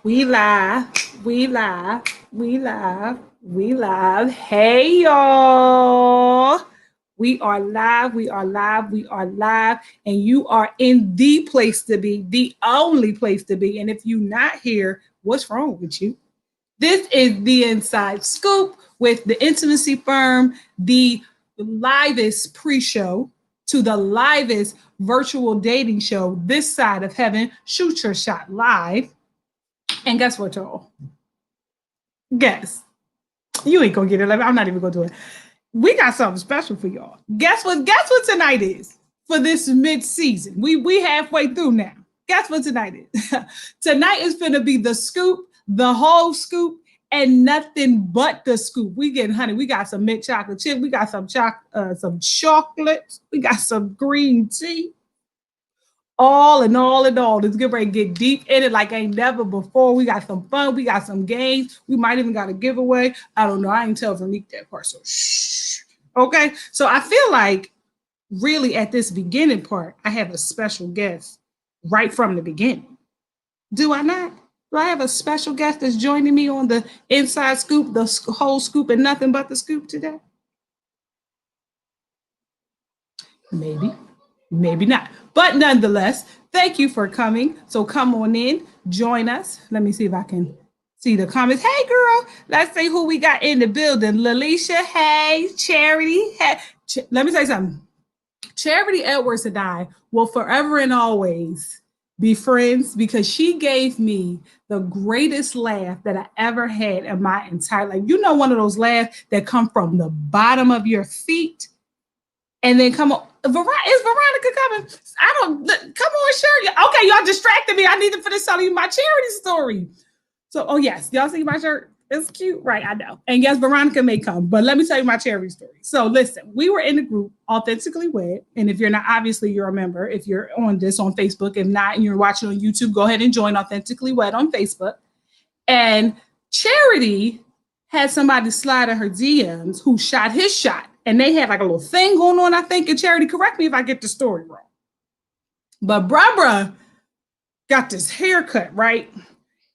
We live, we live, we live, we live. Hey y'all. We are live, we are live, we are live, and you are in the place to be, the only place to be. And if you're not here, what's wrong with you? This is the Inside Scoop with the Intimacy Firm, the livest pre show to the livest virtual dating show this side of heaven. Shoot your shot live. And guess what, y'all? Guess. You ain't gonna get it. I'm not even gonna do it. We got something special for y'all. Guess what? Guess what tonight is for this mid-season. We halfway through now. Guess what tonight is? Tonight is gonna be the scoop, the whole scoop, and nothing but the scoop. We getting honey. We got some mint chocolate chip. We got some chocolates. We got some green tea. All in all in all, let's get ready to get deep in it like ain't never before. We got some fun. We got some games. We might even got a giveaway. I don't know. I ain't tell Veronique that part. So shh. Okay. So I feel like really at this beginning part, I have a special guest right from the beginning. Do I not? Do I have a special guest that's joining me on the Inside Scoop, the whole scoop and nothing but the scoop today? Maybe. Maybe not. But nonetheless, thank you for coming. So come on in, join us. Let me see if I can see the comments. Hey, girl, let's see who we got in the building. Lalisha, hey, Charity. Hey. Let me say something. Charity Edwards and I will forever and always be friends because she gave me the greatest laugh that I ever had in my entire life. You know, one of those laughs that come from the bottom of your feet and then come on. Is Veronica coming? I don't. Come on, sure. Okay, y'all distracted me. I need to finish telling you my charity story. So, oh yes, y'all see my shirt? It's cute, right? I know. And yes, Veronica may come, but let me tell you my charity story. So, listen, we were in the group Authentically Wed, and if you're not, obviously you're a member. If you're on this on Facebook, if not, and you're watching on YouTube, go ahead and join Authentically Wed on Facebook. And Charity had somebody slide in her DMs who shot his shot. And they had like a little thing going on, I think, in Charity. Correct me if I get the story wrong. But bruh got this haircut, right?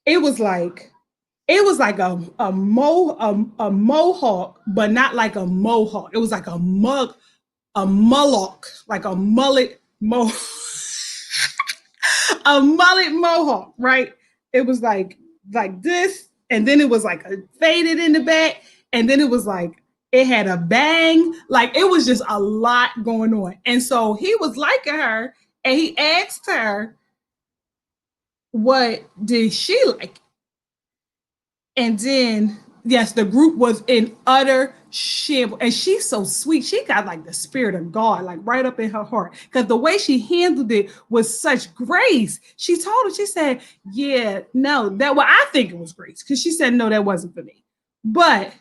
It was like a mohawk, but not like a mohawk. It was like a mullock, like a mullet a mullet mohawk, right? It was like this, and then it was like a faded in the back, and then it was like it had a bang. Like it was just a lot going on. And so he was liking her and he asked her, what did she like? And then, yes, the group was in utter shambles. And she's so sweet. She got like the spirit of God, like right up in her heart. Because the way she handled it was such grace. She told her, she said, yeah, no, I think it was grace. Because she said, no, that wasn't for me. But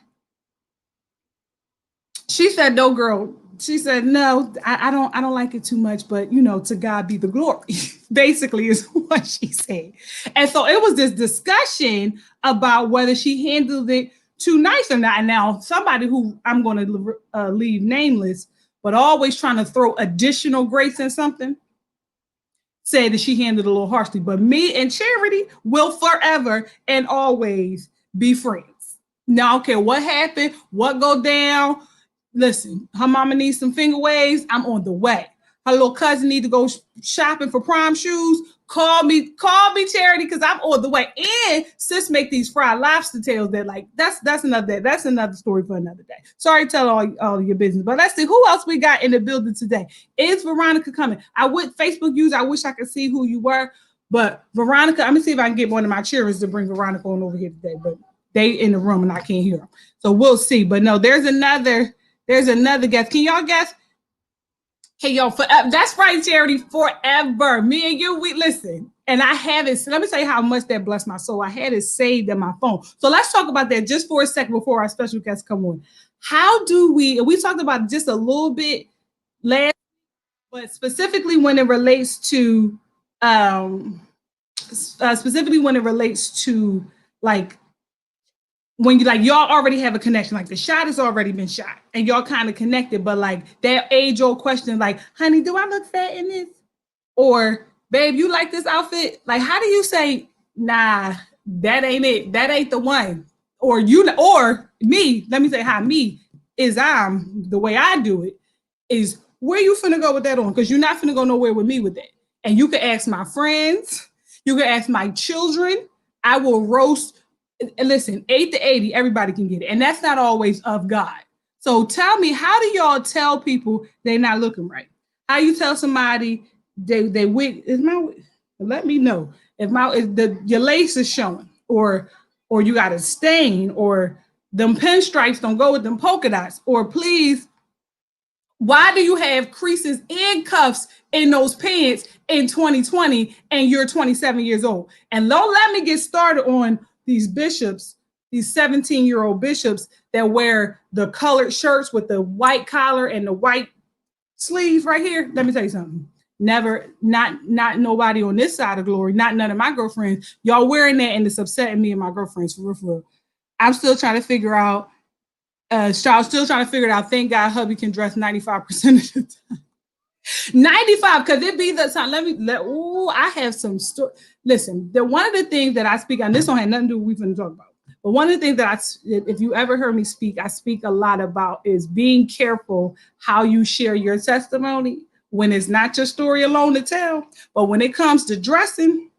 she said, no, girl. She said, no, I don't like it too much, but you know, to God be the glory, basically is what she said. And so it was this discussion about whether she handled it too nice or not. And now somebody who I'm going to leave nameless, but always trying to throw additional grace in something, said that she handled it a little harshly. But me and Charity will forever and always be friends. Now, I don't care what happened, what go down. Listen, her mama needs some finger waves. I'm on the way. Her little cousin need to go shopping for prom shoes. Call me, Charity, because I'm on the way. And sis make these fried lobster tails that like that's another story for another day. Sorry to tell all your business, but let's see who else we got in the building today. Is Veronica coming? I would Facebook use. I wish I could see who you were, but Veronica, I'm gonna see if I can get one of my cheerers to bring Veronica on over here today. But they in the room and I can't hear them, so we'll see. But no, there's another guest. Can y'all guess? Hey, y'all, forever. That's right, Charity, forever. Me and you, we listen. And I have it. Let me tell you how much that blessed my soul. I had it saved in my phone. So let's talk about that just for a second before our special guests come on. How do we talked about just a little bit last, but specifically when it relates to, like, when you like y'all already have a connection, like the shot has already been shot and y'all kind of connected, but like that age-old question, like, honey, do I look fat in this? Or babe, you like this outfit? Like, how do you say, nah, that ain't it. That ain't the one. Or you or me, let me say how me is I'm the way I do it is where you finna go with that on? Because you're not finna go nowhere with me with that. And you can ask my friends, you can ask my children. I will roast. And listen, 8 to 80, everybody can get it. And that's not always of God. So tell me, how do y'all tell people they're not looking right? How you tell somebody they wig is my let me know if your lace is showing or you got a stain or them pinstripes don't go with them polka dots or please why do you have creases and cuffs in those pants in 2020 and you're 27 years old? And don't let me get started on these bishops, these 17-year-old bishops that wear the colored shirts with the white collar and the white sleeves right here. Let me tell you something. Never, not nobody on this side of glory, not none of my girlfriends. Y'all wearing that and it's upsetting me and my girlfriends for real, for real. I'm still trying to figure out Charles still trying to figure it out. Thank God hubby can dress 95% of the time. 95, because it be the time. I have some story. Listen, one of the things that I speak on, this don't have nothing to do with what we're talking about. But one of the things that if you ever heard me speak, I speak a lot about is being careful how you share your testimony when it's not your story alone to tell. But when it comes to dressing,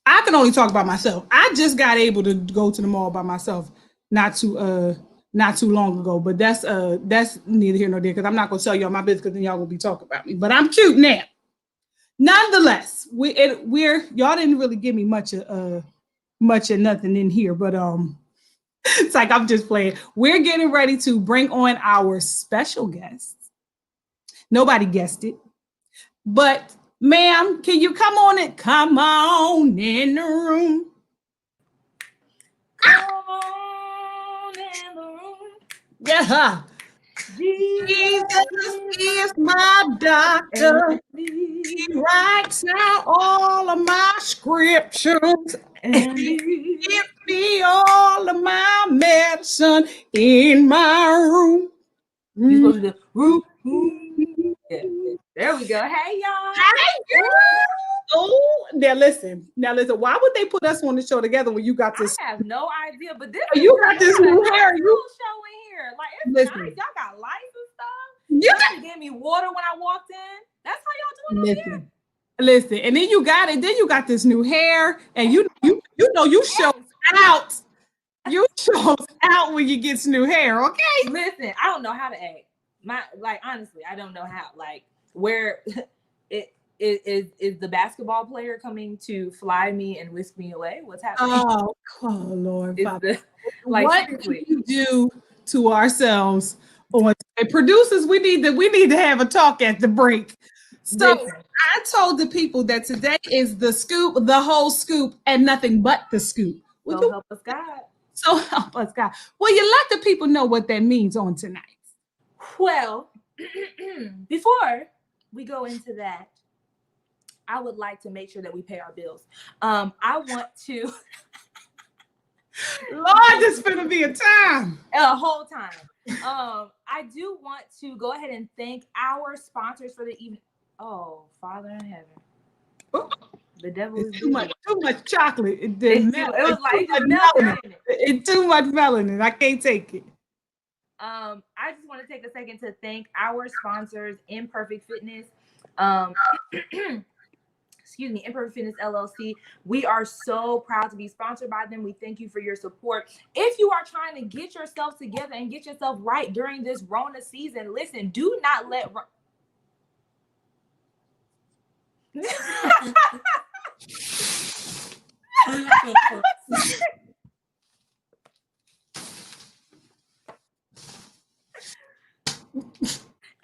I can only talk about myself. I just got able to go to the mall by myself not too long ago. But that's neither here nor there because I'm not gonna tell y'all my business because then y'all gonna be talking about me. But I'm cute now. Nonetheless, we're y'all didn't really give me much of nothing in here, but it's like I'm just playing. We're getting ready to bring on our special guest. Nobody guessed it, but ma'am, can you come on and come on in the room? Come on in the room. Yeah. Jesus is my doctor. He writes out all of my scriptures and gives me all of my medicine in my room. You supposed to do room. Yeah. There we go. Hey y'all. Hey girl. Oh, now listen. Why would they put us on the show together when you got this? I have no idea, but this you got this new hair. You show in here. Like it's listen. nice. Y'all got lights and stuff. You gave me water when I walked in. That's how y'all doing over here. Listen, and then you got it. Then you got this new hair, and you know you show out. You show out when you get new hair. Okay. Listen, I don't know how to act. Honestly, I don't know how. Like where it is the basketball player coming to fly me and whisk me away? What's happening? Oh Lord, Father. What do you do to ourselves? On producers, we need to have a talk at the break. So listen. I told the people that today is the scoop, the whole scoop, and nothing but the scoop. So help us God. So help us God. Well, you let the people know what that means on tonight. Well, before we go into that, I would like to make sure that we pay our bills. I want to. Lord, this is gonna be a time. A whole time. I do want to go ahead and thank our sponsors for the evening. Oh, Father in heaven. Ooh. The devil is too much chocolate. It was like it's too much melanin. I can't take it. I just want to take a second to thank our sponsors, Imperfect Fitness. Excuse me, Imperfect Fitness LLC. We are so proud to be sponsored by them. We thank you for your support. If you are trying to get yourself together and get yourself right during this Rona season, listen, do not let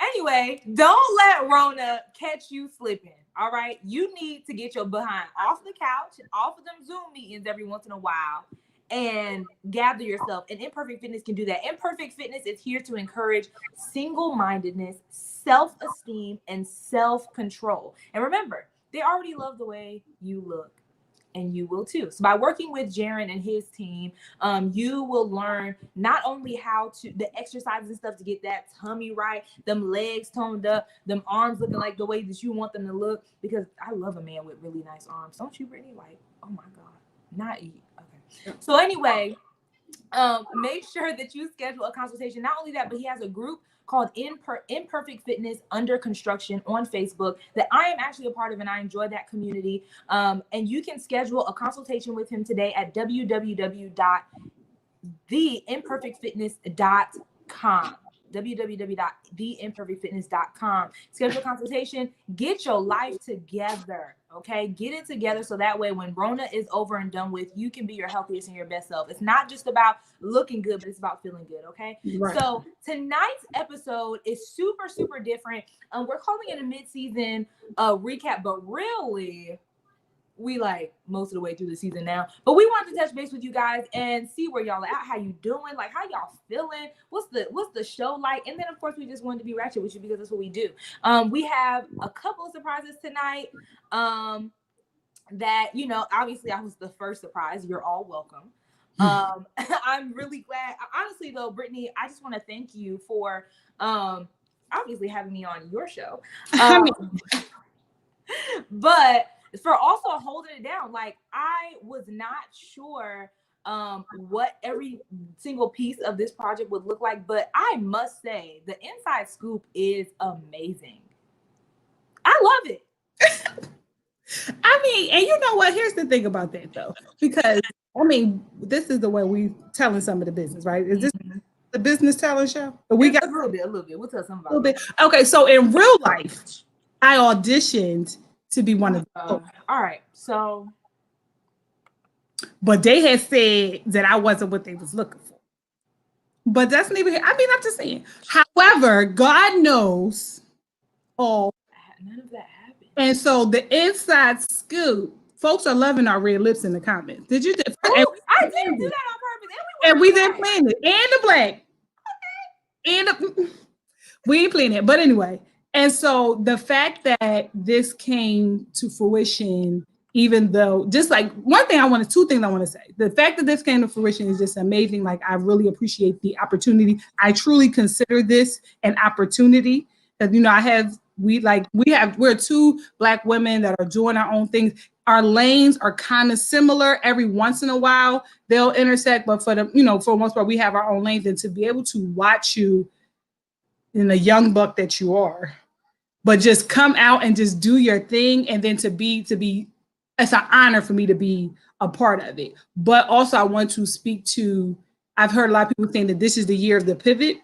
Anyway, don't let Rona catch you slipping. All right. You need to get your behind off the couch and off of them Zoom meetings every once in a while and gather yourself. And Imperfect Fitness can do that. Imperfect Fitness is here to encourage single-mindedness, self-esteem, and self-control. And remember, they already love the way you look. and you will too. So by working with Jaron and his team, you will learn not only how to the exercises and stuff to get that tummy right, them legs toned up, them arms looking like the way that you want them to look. Because I love a man with really nice arms, don't you, Brittany? Like, oh my God, not you. Okay. So anyway, make sure that you schedule a consultation. Not only that, but he has a group called Imperfect Fitness Under Construction on Facebook that I am actually a part of, and I enjoy that community. And you can schedule a consultation with him today at www.theimperfectfitness.com. www.theimperfectfitness.com. Schedule a consultation. Get your life together. Okay, get it together so that way when Rona is over and done with, you can be your healthiest and your best self. It's not just about looking good, but it's about feeling good. Okay, right. So tonight's episode is super, super different. We're calling it a mid-season recap, but really, we like most of the way through the season now. But we wanted to touch base with you guys and see where y'all are at, how you doing, like how y'all feeling, what's the show like, and then of course we just wanted to be ratchet with you because that's what we do. We have a couple of surprises tonight. That, you know, obviously I was the first surprise. You're all welcome. I'm really glad. Honestly, though, Brittany, I just want to thank you for obviously having me on your show. But for also holding it down. Like, I was not sure what every single piece of this project would look like, but I must say the inside scoop is amazing. I love it. I mean, and you know what? Here's the thing about that, though, because I mean, this is the way we telling some of the business, right? Is this the business telling show? We got a little bit. We'll tell some about it. Okay, so in real life, I auditioned to be one of the all right, so but they had said that I wasn't what they was looking for. But that's neither here. I mean, I'm just saying. However, God knows all. None of that happened. And so the inside scoop, folks are loving our red lips in the comments. Did you? I didn't do that on purpose. And we didn't plan it. And the black. Okay. And we ain't playing it. But anyway. And so the fact that this came to fruition, even though, just like two things I want to say. The fact that this came to fruition is just amazing. Like, I really appreciate the opportunity. I truly consider this an opportunity. Because, you know, we're two Black women that are doing our own things. Our lanes are kind of similar. Every once in a while, they'll intersect. But for the most part, we have our own lanes. And to be able to watch you in the young buck that you are, but just come out and just do your thing. And then to be, it's an honor for me to be a part of it. But also I want to speak to, I've heard a lot of people saying that this is the year of the pivot.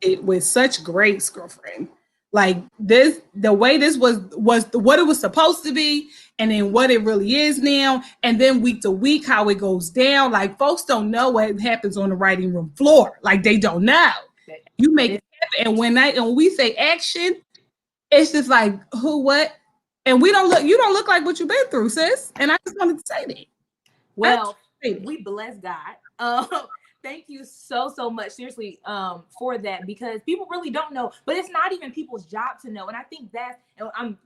It was such grace, girlfriend. Like this, the way this was what it was supposed to be, and then what it really is now, and then week to week, how it goes down. Like, folks don't know what happens on the writing room floor. Like, they don't know. You make it happen. And when we say action, it's just like, who, what? And you don't look like what you've been through, sis. And I just wanted to say that. Well, we bless God. Thank you so much, seriously, for that, because people really don't know, but it's not even people's job to know. And I think that, I'm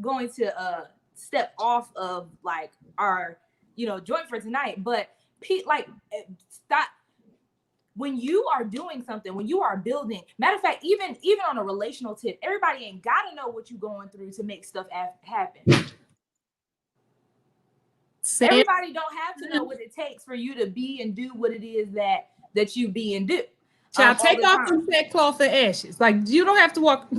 going to step off of like our, joint for tonight, but stop. When you are doing something, when you are building, matter of fact, even on a relational tip, everybody ain't got to know what you're going through to make stuff happen. Everybody don't have to know what it takes for you to be and do what it is that you be and do. Child, take off some sackcloth and ashes. Like, you don't have to walk.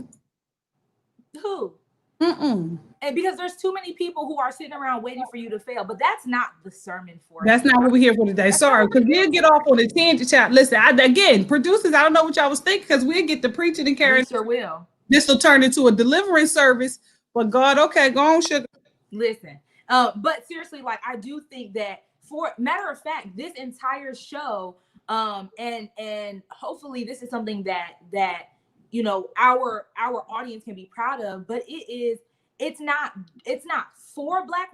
Who? And because there's too many people who are sitting around waiting for you to fail, but that's not the sermon for That's not what we're here for today. Sorry, because we'll get off on a tangent, child. Listen, again, producers, I don't know what y'all was thinking, because we'll get to preaching and carrying. We sure will. This will turn into a deliverance service. But God, okay, go on, sugar. Listen, but seriously, like, I do think that, for matter of fact, this entire show, and hopefully this is something that our audience can be proud of, but it's not for Black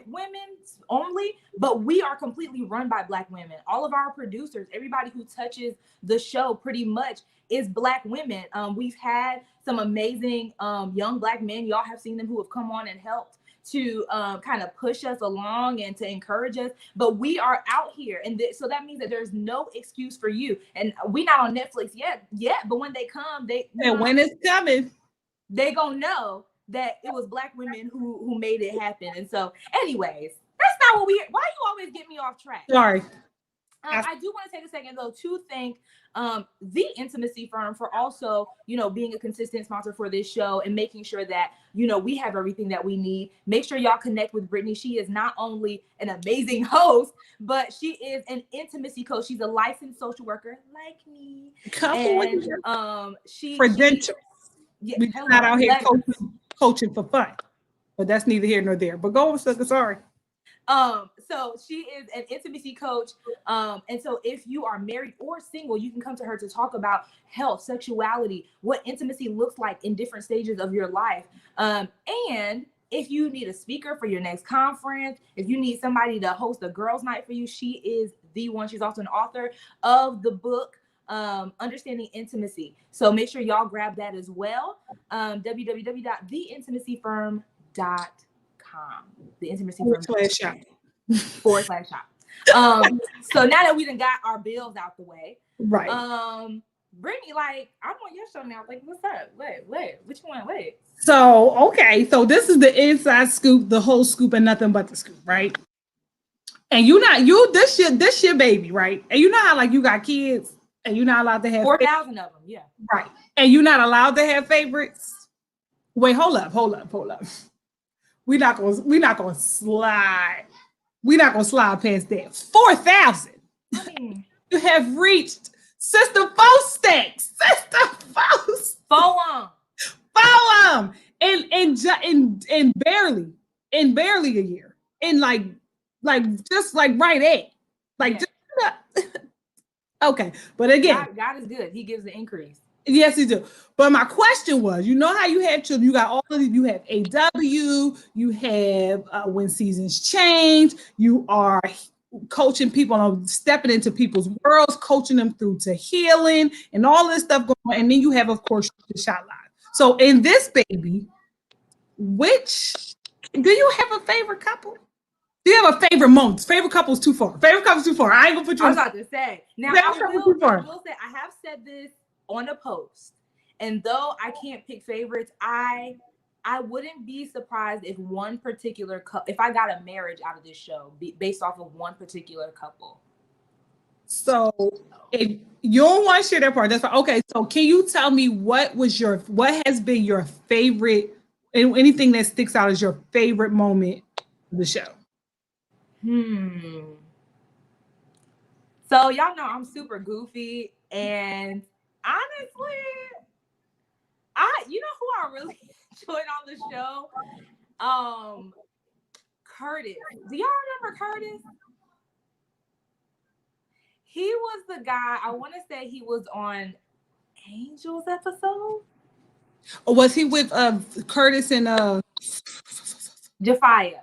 women only, but we are completely run by Black women. All of our producers, everybody who touches the show pretty much is Black women. We've had some amazing young Black men. Y'all have seen them who have come on and helped to kind of push us along and to encourage us, but we are out here, and so that means that there's no excuse for you. And we not on Netflix yet, but when they come, when it's coming, they gonna know that it was Black women who made it happen. And so, anyways, that's not what we. Why you always get me off track? Sorry. I do want to take a second though to thank the Intimacy Firm for also, being a consistent sponsor for this show and making sure that, we have everything that we need. Make sure y'all connect with Brittany. She is not only an amazing host, but she is an intimacy coach. She's a licensed social worker like me. Credentials. We're not out here coaching for fun, but that's neither here nor there. But go on, sucker. Sorry. So she is an intimacy coach. And so if you are married or single, you can come to her to talk about health, sexuality, what intimacy looks like in different stages of your life. And if you need a speaker for your next conference, if you need somebody to host a girls' night for you, she is the one. She's also an author of the book, Understanding Intimacy. So make sure y'all grab that as well. www.theintimacyfirm.com. The Intimacy Firm shop. /shop. So now that we done got our bills out the way, right? Brittany, like, I'm on your show now. Like, what's up? Wait, which one? Wait. So okay, so this is the inside scoop, the whole scoop, and nothing but the scoop, right? And this your baby, right? And you know how like you got kids, and you're not allowed to have 4,000 of them, yeah, right? And you're not allowed to have favorites. Wait, hold up. We're not gonna slide. We're not gonna slide past that. 4,000. You have reached Sister Fostakes. Follow in barely a year. In like just like right at. Like just, okay. But again, God is good. He gives the increase. Yes, he do. But my question was, you know how you had children, you got all of these, you have AW, you have When Seasons Change, you are coaching people on stepping into people's worlds, coaching them through to healing and all this stuff going on. And then you have, of course, the Shot Live. So in this baby, do you have a favorite couple? Do you have a favorite moment? Favorite couple's too far. I ain't gonna put you on. I was about to say. Now, I will say, I have said this on a post, and though I can't pick favorites, I wouldn't be surprised if one particular if I got a marriage out of this show based off of one particular couple. So if you don't want to share that part, that's fine. Okay, so can you tell me what has been your favorite, and anything that sticks out as your favorite moment of the show? So y'all know I'm super goofy, and honestly, you know who I really enjoyed on the show? Curtis. Do y'all remember Curtis? He was the guy, I want to say he was on Angel's episode. Or was he with Curtis and Jafia?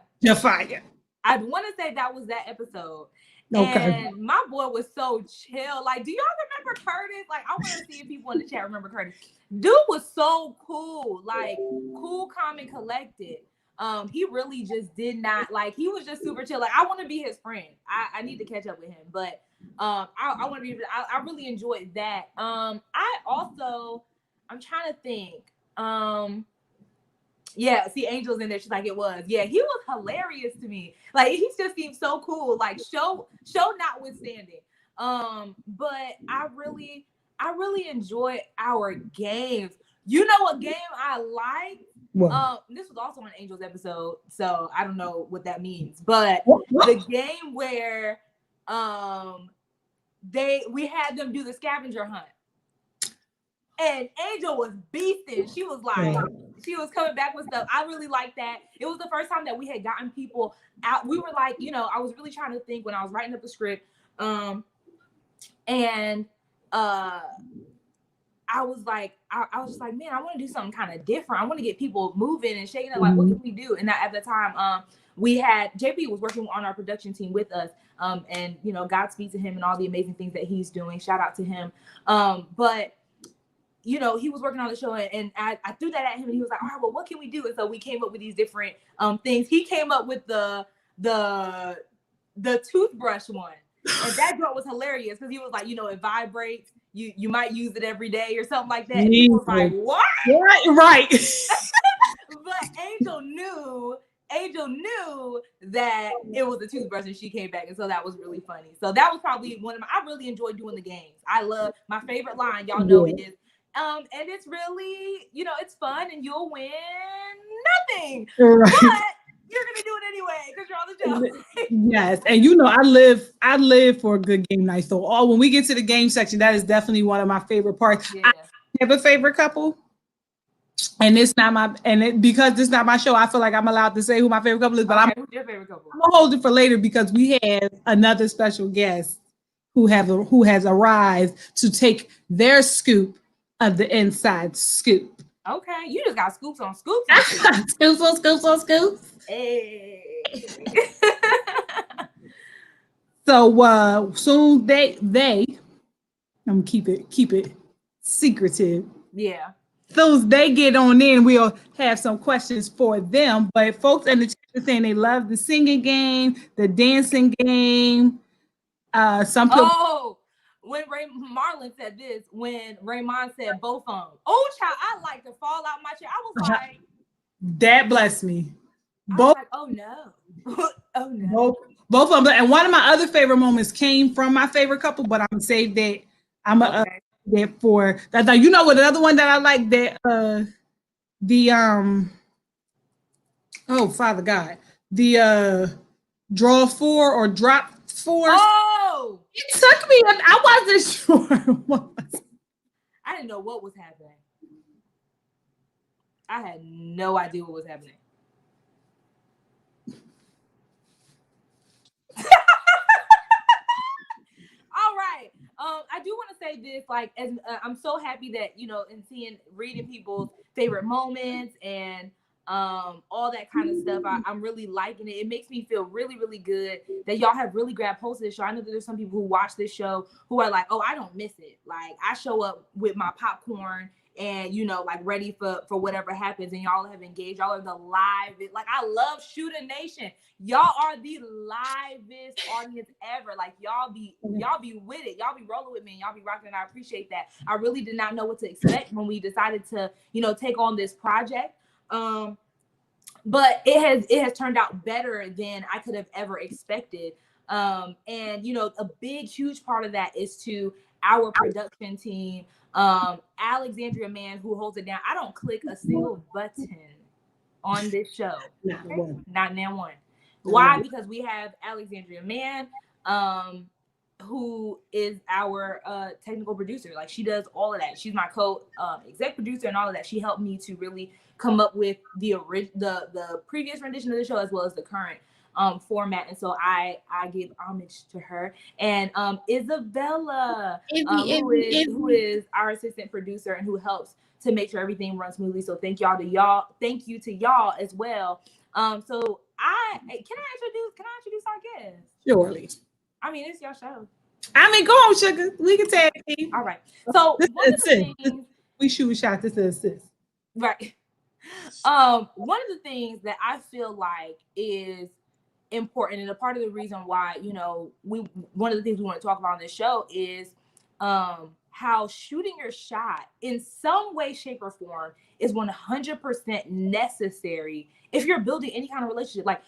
I want to say that was that episode. Okay. And my boy was so chill. Like, do y'all remember Curtis? Like, I want to see if people in the chat remember Curtis. Dude was so cool. Like, cool, calm, and collected. He really just did not, like, he was just super chill. Like, I want to be his friend. I need to catch up with him. But I want to be, I really enjoyed that. I'm trying to think. Yeah, see, Angel's in there. She's like, it was. Yeah, he was hilarious to me. Like, he just seemed so cool. Like, show notwithstanding. But I really enjoyed our games. You know what game I like? This was also on Angel's episode, so I don't know what that means. But the game where we had them do the scavenger hunt. And Angel was beasting. She was like, she was coming back with stuff. I really liked that. It was the first time that we had gotten people out. We were like, I was really trying to think when I was writing up the script. I was just like, man, I want to do something kind of different. I want to get people moving and shaking it. Like, what can we do? And at the time, we had JP was working on our production team with us. And Godspeed to him and all the amazing things that he's doing. Shout out to him. But you know, he was working on the show, and I threw that at him, and he was like, all right, well, what can we do? And so we came up with these different things. He came up with the toothbrush one. And that joke was hilarious because he was like, you know, it vibrates. You might use it every day or something like that. And he was like, what? Right. But Angel knew that it was a toothbrush, and she came back, and so that was really funny. So that was probably one of I really enjoyed doing the games. I love my favorite line. Y'all know it is. And it's really, you know, it's fun, and you'll win nothing. Right. But you're gonna do it anyway because you're on the show. Yes, and you know, I live for a good game night. So when we get to the game section, that is definitely one of my favorite parts. Yeah. I have a favorite couple. And it's not because this is not my show, I feel like I'm allowed to say who my favorite couple is. But who's your favorite couple? I'm gonna hold it for later because we have another special guest who has arrived to take their scoop of the inside scoop. Okay, you just got scoops on scoops. Scoops on scoops on scoops. Hey. So they I'm gonna keep it secretive. Yeah. So they get on in, we'll have some questions for them. But folks in the chat are saying they love the singing game, the dancing game. Some people. Oh, when Marlon said this, when Raymond said both of them. Oh, child, I like to fall out my chair. I was like, that blessed me. Both. Like, oh no, oh no. Both of them. And one of my other favorite moments came from my favorite couple, but I'm gonna save that. I'm a. Okay. That for that, you know what? Another one that I like that oh Father God, the draw 4 or drop 4. Oh, it took me. I wasn't sure. I didn't know what was happening. I had no idea what was happening. All right. I do want to say this, like, as I'm so happy that, you know, in reading people's favorite moments and all that kind of stuff. I'm really liking it. It makes me feel really, really good that y'all have really grabbed hold of this show. I know that there's some people who watch this show who are like, oh, I don't miss it. Like, I show up with my popcorn and, you know, like ready for whatever happens, and y'all have engaged. Y'all are the live. Like, I love Shooter Nation. Y'all are the livest audience ever. Like, y'all be with it. Y'all be rolling with me, and y'all be rocking, and I appreciate that. I really did not know what to expect when we decided to, you know, take on this project. But it has turned out better than I could have ever expected. And, you know, a big, huge part of that is to our production team, Alexandria Mann, who holds it down. I don't click a single button on this show. Not one. Why? Because we have Alexandria Mann, who is our technical producer. Like, she does all of that. She's my exec producer and all of that. She helped me to really come up with the previous rendition of the show as well as the current format, and so I give homage to her. And Isabella, who is our assistant producer and who helps to make sure everything runs smoothly. So thank you to y'all as well. So can I introduce our guest? Surely. I mean, it's your show. I mean, go on, sugar. We can tag team. All right. So one of the things we shoot a shot. This is assist. Right. One of the things that I feel like is important, and a part of the reason why, you know, one of the things we want to talk about on this show is how shooting your shot in some way, shape, or form is 100% necessary if you're building any kind of relationship. Like,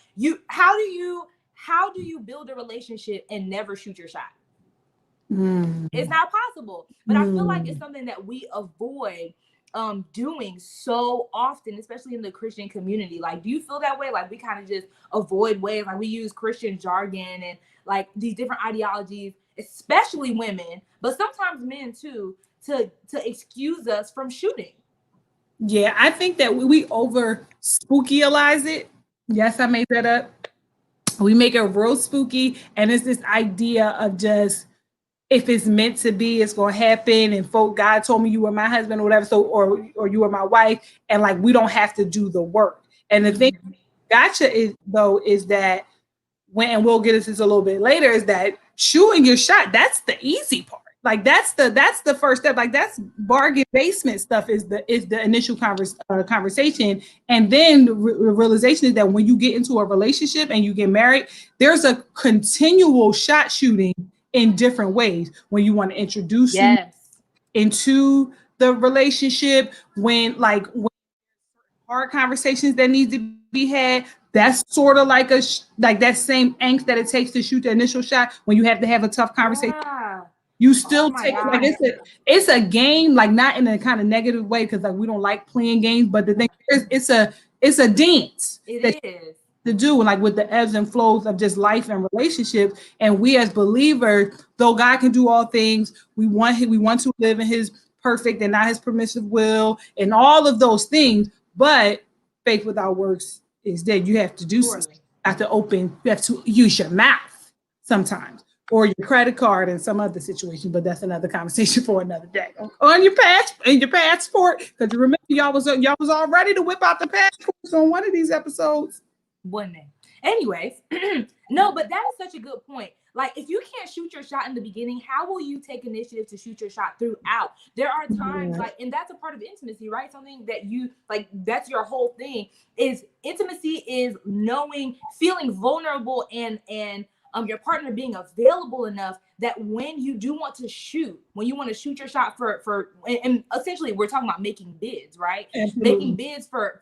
how do you build a relationship and never shoot your shot? It's not possible. But I feel like it's something that we avoid doing so often, especially in the Christian community. Like, do you feel that way? Like, we kind of just avoid ways, like we use Christian jargon and like these different ideologies, especially women, but sometimes men too, to excuse us from shooting. Yeah, I think that we over spookyalize it. Yes, I made that up. We make it real spooky, and it's this idea of just, if it's meant to be, it's gonna happen. And God told me you were my husband or whatever. So, or you were my wife, and like, we don't have to do the work. And the thing, gotcha is that and we'll get into this a little bit later, is that shooting your shot, that's the easy part. Like that's the first step. Like that's bargain basement stuff is the initial conversation, and then the realization is that when you get into a relationship and you get married, there's a continual shot shooting in different ways. When you want to introduce you Yes. into the relationship, when hard conversations that need to be had. That's sort of like like that same angst that it takes to shoot the initial shot when you have to have a tough conversation. Yeah. You Oh still my take like God. it's a game, like not in a kind of negative way because like we don't like playing games, but the thing is it's a dance that It is. to do like with the ebbs and flows of just life and relationships. And we as believers, though God can do all things, we want to live in his perfect and not his permissive will and all of those things. But faith without works is dead. You have to do something. Surely. You have to you have to use your mouth sometimes or your credit card in some other situation, but that's another conversation for another day. On your passport, because you remember y'all was all ready to whip out the passports on one of these episodes. One name. Anyways, no, but that is such a good point. Like, if you can't shoot your shot in the beginning, how will you take initiative to shoot your shot throughout? There are times like, and that's a part of intimacy, right? Something that you like, that's your whole thing is intimacy is knowing, feeling vulnerable and your partner being available enough that when you do want to shoot, when you want to shoot your shot and essentially we're talking about making bids, right? Making Absolutely. bids for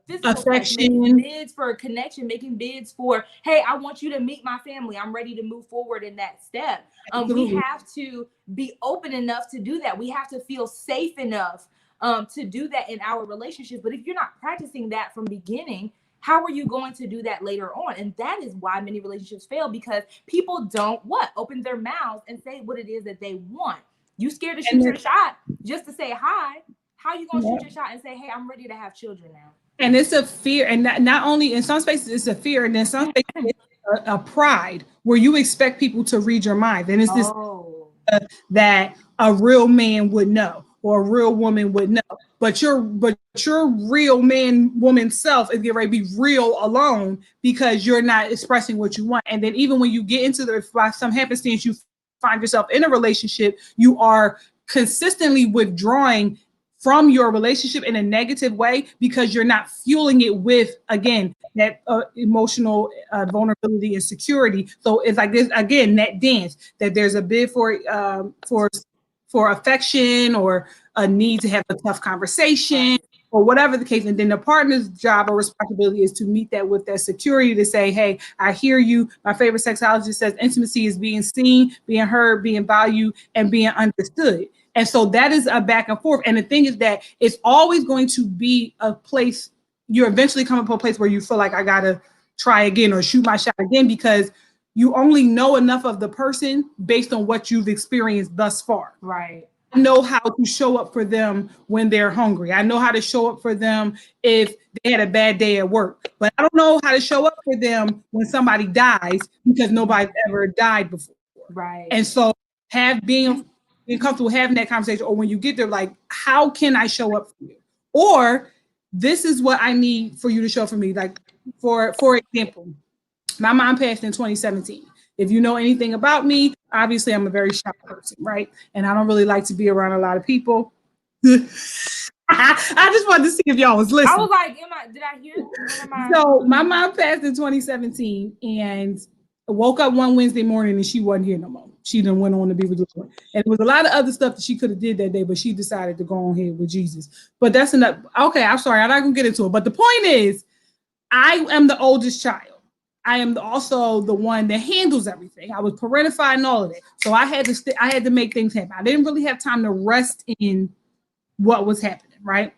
physical sex, making Affection. bids for connection, making bids for, hey, I want you to meet my family. I'm ready to move forward in that step. We Absolutely. have to be open enough to do that. We have to feel safe enough to do that in our relationship. But if you're not practicing that from beginning, how are you going to do that later on? And that is why many relationships fail, because people don't open their mouths and say what it is that they want. You scared to shoot And your shot just to say hi. How are you going to shoot yeah. your shot and say, hey, I'm ready to have children now? And it's a fear, and not only in some spaces it's a fear, and in some spaces it's a pride where you expect people to read your mind, and it's this Oh, that a real man would know or a real woman would know. But your real man woman self is getting ready to be real alone because you're not expressing what you want. And then even when you get into by some happenstance you find yourself in a relationship, you are consistently withdrawing from your relationship in a negative way because you're not fueling it with again that emotional vulnerability and security. So it's like this again, that dance that there's a bid for affection or a need to have a tough conversation right. or whatever the case. And then the partner's job or responsibility is to meet that with that security to say, hey, I hear you. My favorite sexologist says intimacy is being seen, being heard, being valued, and being understood. And so that is a back and forth. And the thing is that it's always going to be a place you're eventually coming to a place where you feel like I gotta try again or shoot my shot again because you only know enough of the person based on what you've experienced thus far. Right. I know how to show up for them when they're hungry. I know how to show up for them if they had a bad day at work. But I don't know how to show up for them when somebody dies because nobody's ever died before. Right. And so being comfortable having that conversation, or when you get there, like, how can I show up for you? Or this is what I need for you to show up for me. Like, for example, my mom passed in 2017. If you know anything about me, obviously I'm a very shy person, right? And I don't really like to be around a lot of people. I just wanted to see if y'all was I listening. was like, did I hear one of my? So my mom passed in 2017 and woke up one Wednesday morning and she wasn't here no more. She done went on to be with the Lord. And there was a lot of other stuff that she could have did that day, but she decided to go on here with Jesus. But that's enough. Okay, I'm sorry. I'm not gonna get into it. But the point is, I am the oldest child. I am also the one that handles everything. I was parentified and all of that. So I had to make things happen. I didn't really have time to rest in what was happening, right?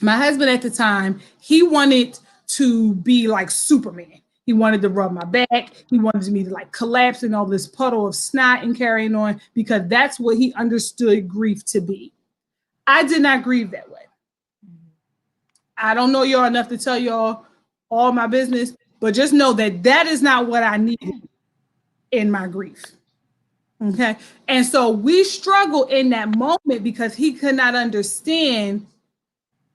My husband at the time, he wanted to be like Superman. He wanted to rub my back. He wanted me to like collapse in all this puddle of snot and carrying on because that's what he understood grief to be. I did not grieve that way. I don't know y'all enough to tell y'all all my business, but just know that that is not what I needed in my grief. Okay. And so we struggle in that moment because he could not understand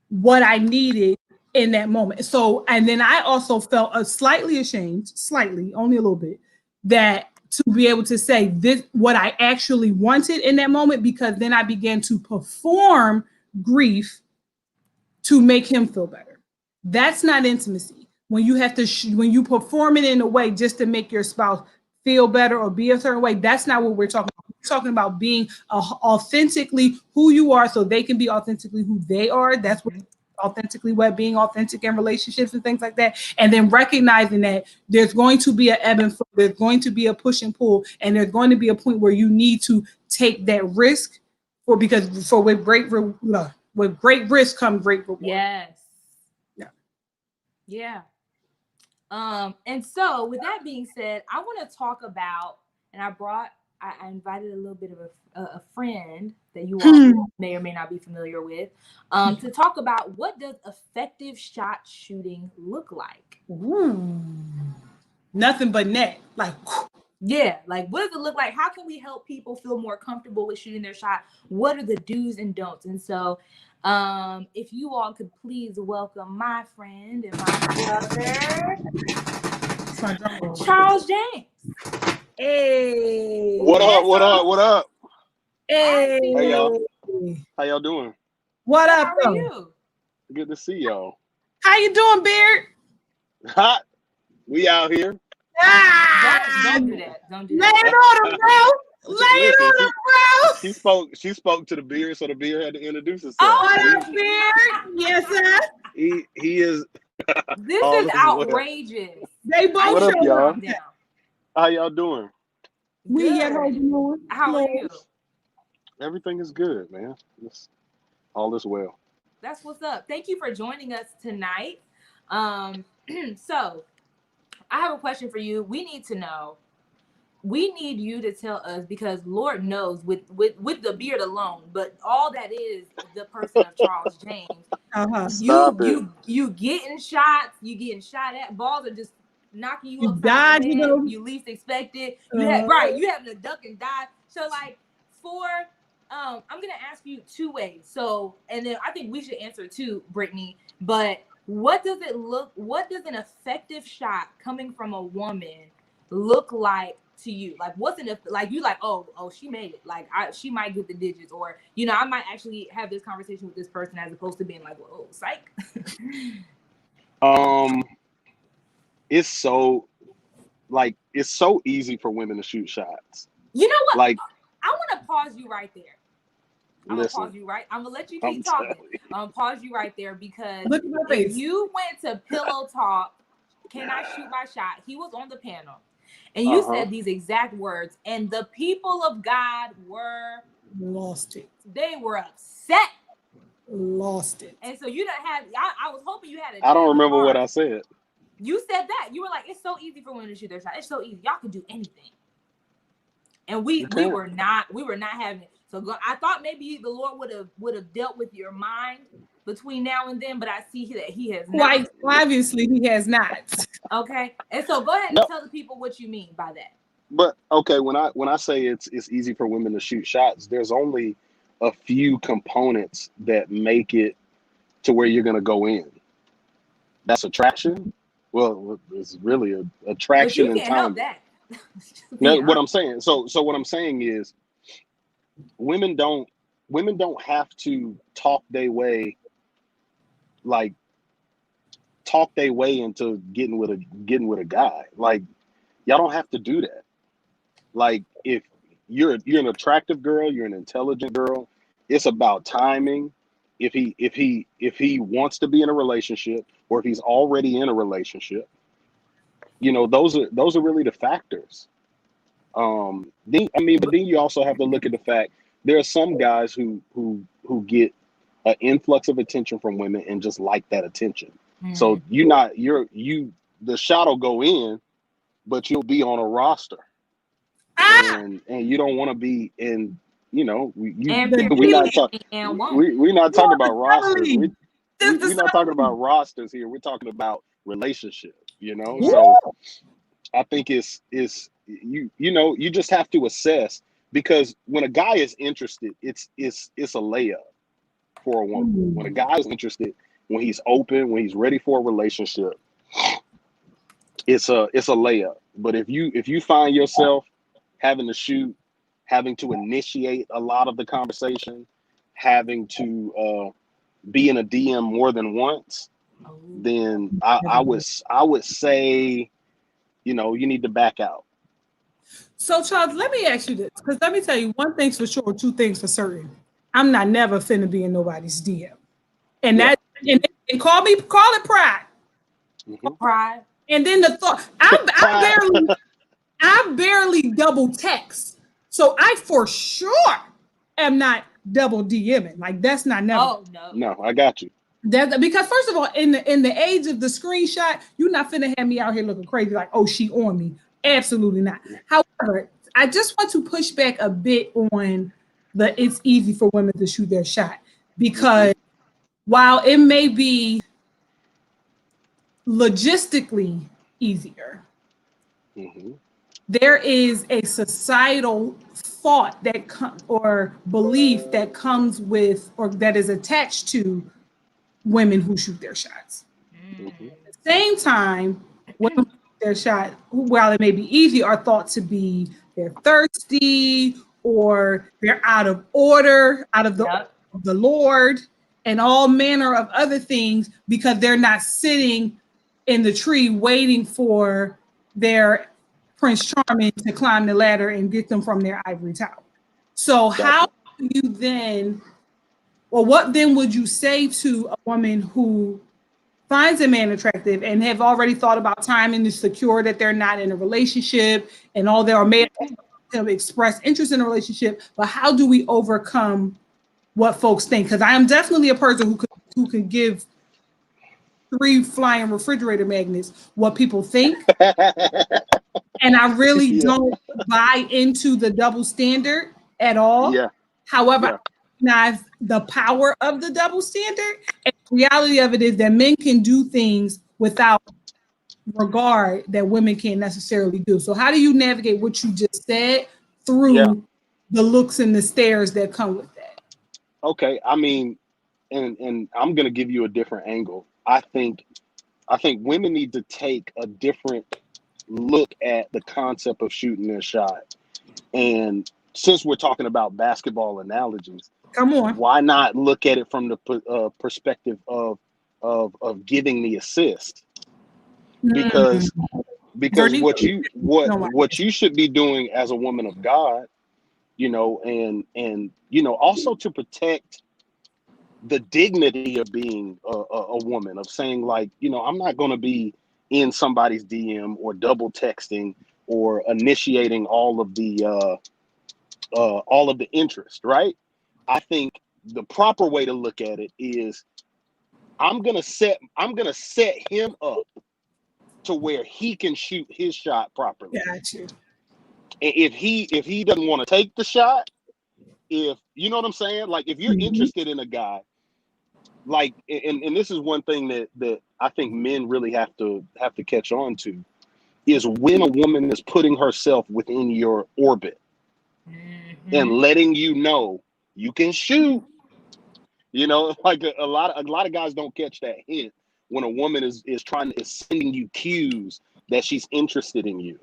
what I needed in that moment. So, and then I also felt slightly ashamed, slightly, only a little bit, that to be able to say this what I actually wanted in that moment, because then I began to perform grief to make him feel better. That's not intimacy. When you have to when you perform it in a way just to make your spouse feel better or be a certain way, that's not what we're talking about. We're talking about being authentically who you are, so they can be authentically who they are. That's what authentically what being authentic in relationships and things like that, and then recognizing that there's going to be an ebb and flow, there's going to be a push and pull, and there's going to be a point where you need to take that risk for, because for with great risk comes great reward. Yes. Yeah. Yeah. And so with that being said, I want to talk about, and I invited a little bit of a friend that you all may or may not be familiar with, to talk about what does effective shot shooting look like. Ooh. Nothing but net. Like, yeah, like what does it look like? How can we help people feel more comfortable with shooting their shot? What are the do's and don'ts? And so if you all could please welcome my friend and my brother, Charles James. Hey. What up? What up? What up? Hey. Hey y'all. How y'all doing? What up? How are you? Good to see y'all. How you doing, Beard? Hot. We out here. Don't do that. Don't do Lay that. it on him, bro. Lay it on him, bro. She spoke to the beard, so the beard had to introduce herself. Oh, What up, Beard? Yes, sir. He is. This all is as well. outrageous. They both What up, showed y'all? up. Down. How y'all doing? We Good. yet holding on. How are you? Everything is good, man. All is well. That's what's up. Thank you for joining us tonight. So I have a question for you. We need to know. We need you to tell us, because Lord knows with the beard alone, but all that is the person of Charles James. Stop it. You getting shots, you getting shot at, balls are just knocking you upside died, the head, you know. you least expect it. You having to duck and dive. So like I'm gonna ask you two ways. So, and then I think we should answer too, Brittany. But what does an effective shot coming from a woman look like to you? Like, you like, oh, she made it. Like, she might get the digits, or I might actually have this conversation with this person, as opposed to being like, oh, psych. It's so easy for women to shoot shots. You know what? Like, I want to pause you right there. I'm going to pause you right. I'm going to let you keep talking. I'm going to pause you right there, because if you went to Pillow Talk, Can I Shoot My Shot? He was on the panel, and you said these exact words, and the people of God were lost it. They were upset. Lost it. And so you don't have, I was hoping you had I don't remember what I said. You said that. You were like, it's so easy for women to shoot their shot. It's so easy. Y'all can do anything. And we were not having it. So I thought maybe the Lord would have dealt with your mind between now and then, but I see that he has not. Quite obviously he has not. Okay. And so go ahead and tell the people what you mean by that. But okay, when I say it's easy for women to shoot shots, there's only a few components that make it to where you're gonna go in. That's attraction. Well, it's really a attraction and time. No, what I'm saying. So what I'm saying is, women don't have to talk their way into getting with a guy. Like, y'all don't have to do that. Like, if you're an attractive girl, you're an intelligent girl, it's about timing. If he wants to be in a relationship, or if he's already in a relationship, those are really the factors. But then you also have to look at the fact there are some guys who get an influx of attention from women and just like that attention. So the shot will go in, but you'll be on a roster, and you don't want to be in. We're not talking about rosters. We're not talking about rosters here. We're talking about relationships. So I think it's you just have to assess, because when a guy is interested, it's a layup for a woman. When a guy is interested, when he's open, when he's ready for a relationship, it's a layup. But if you find yourself having to shoot, having to initiate a lot of the conversation, having to be in a DM more than once, Oh. then I would say, you know, you need to back out. So, Charles, let me ask you this, because let me tell you one thing's for sure, two things for certain. I'm not never finna be in nobody's DM, and Yeah. and call it pride. Mhm. Pride. And then the thought, I barely double text, so I for sure am not double DMing. Like that's not never. Oh no. No, I got you. That because first of all, in the age of the screenshot, you're not finna have me out here looking crazy like, oh, she on me. Absolutely not. However, I just want to push back a bit on the it's easy for women to shoot their shot because while it may be logistically easier, Hmm. there is a societal thought that or belief that comes with or that is attached to women who shoot their shots. Hmm. At the same time, women who shoot their shot, while it may be easy, are thought to be they're thirsty or they're out of order, out of Yep. the Lord, and all manner of other things because they're not sitting in the tree waiting for their Prince Charming to climb the ladder and get them from their ivory tower. So how Gotcha. do you then, or what then would you say to a woman who finds a man attractive and have already thought about timing to secure that they're not in a relationship and all they are made to express interest in a relationship, but how do we overcome what folks think? Because I am definitely a person who could give 3 flying refrigerator magnets what people think. And I really Yeah. don't buy into the double standard at all. Yeah. However, Yeah. I recognize the power of the double standard. And the reality of it is that men can do things without regard that women can't necessarily do. So, how do you navigate what you just said Yeah. through the looks and the stares that come with that? Okay. I mean, and I'm gonna give you a different angle. I think women need to take a different look at the concept of shooting their shot. And since we're talking about basketball analogies, Come on. why not look at it from the perspective of giving the assist? Mm, Because because dirty. what No, what you should be doing as a woman of God, you know, and you know, also to protect the dignity of being a woman, of saying like, you know, I'm not going to be in somebody's DM or double texting or initiating all of the interest, right? I think the proper way to look at it is I'm gonna set him up to where he can shoot his shot properly. got you. And if he doesn't want to take the shot, if you know what I'm saying, like if you're Mhm. interested in a guy, like and this is one thing that I think men really have to catch on to is when a woman is putting herself within your orbit and Mm-hmm. letting you know you can shoot. You know, like a lot of guys don't catch that hint when a woman is sending you cues that she's interested in you.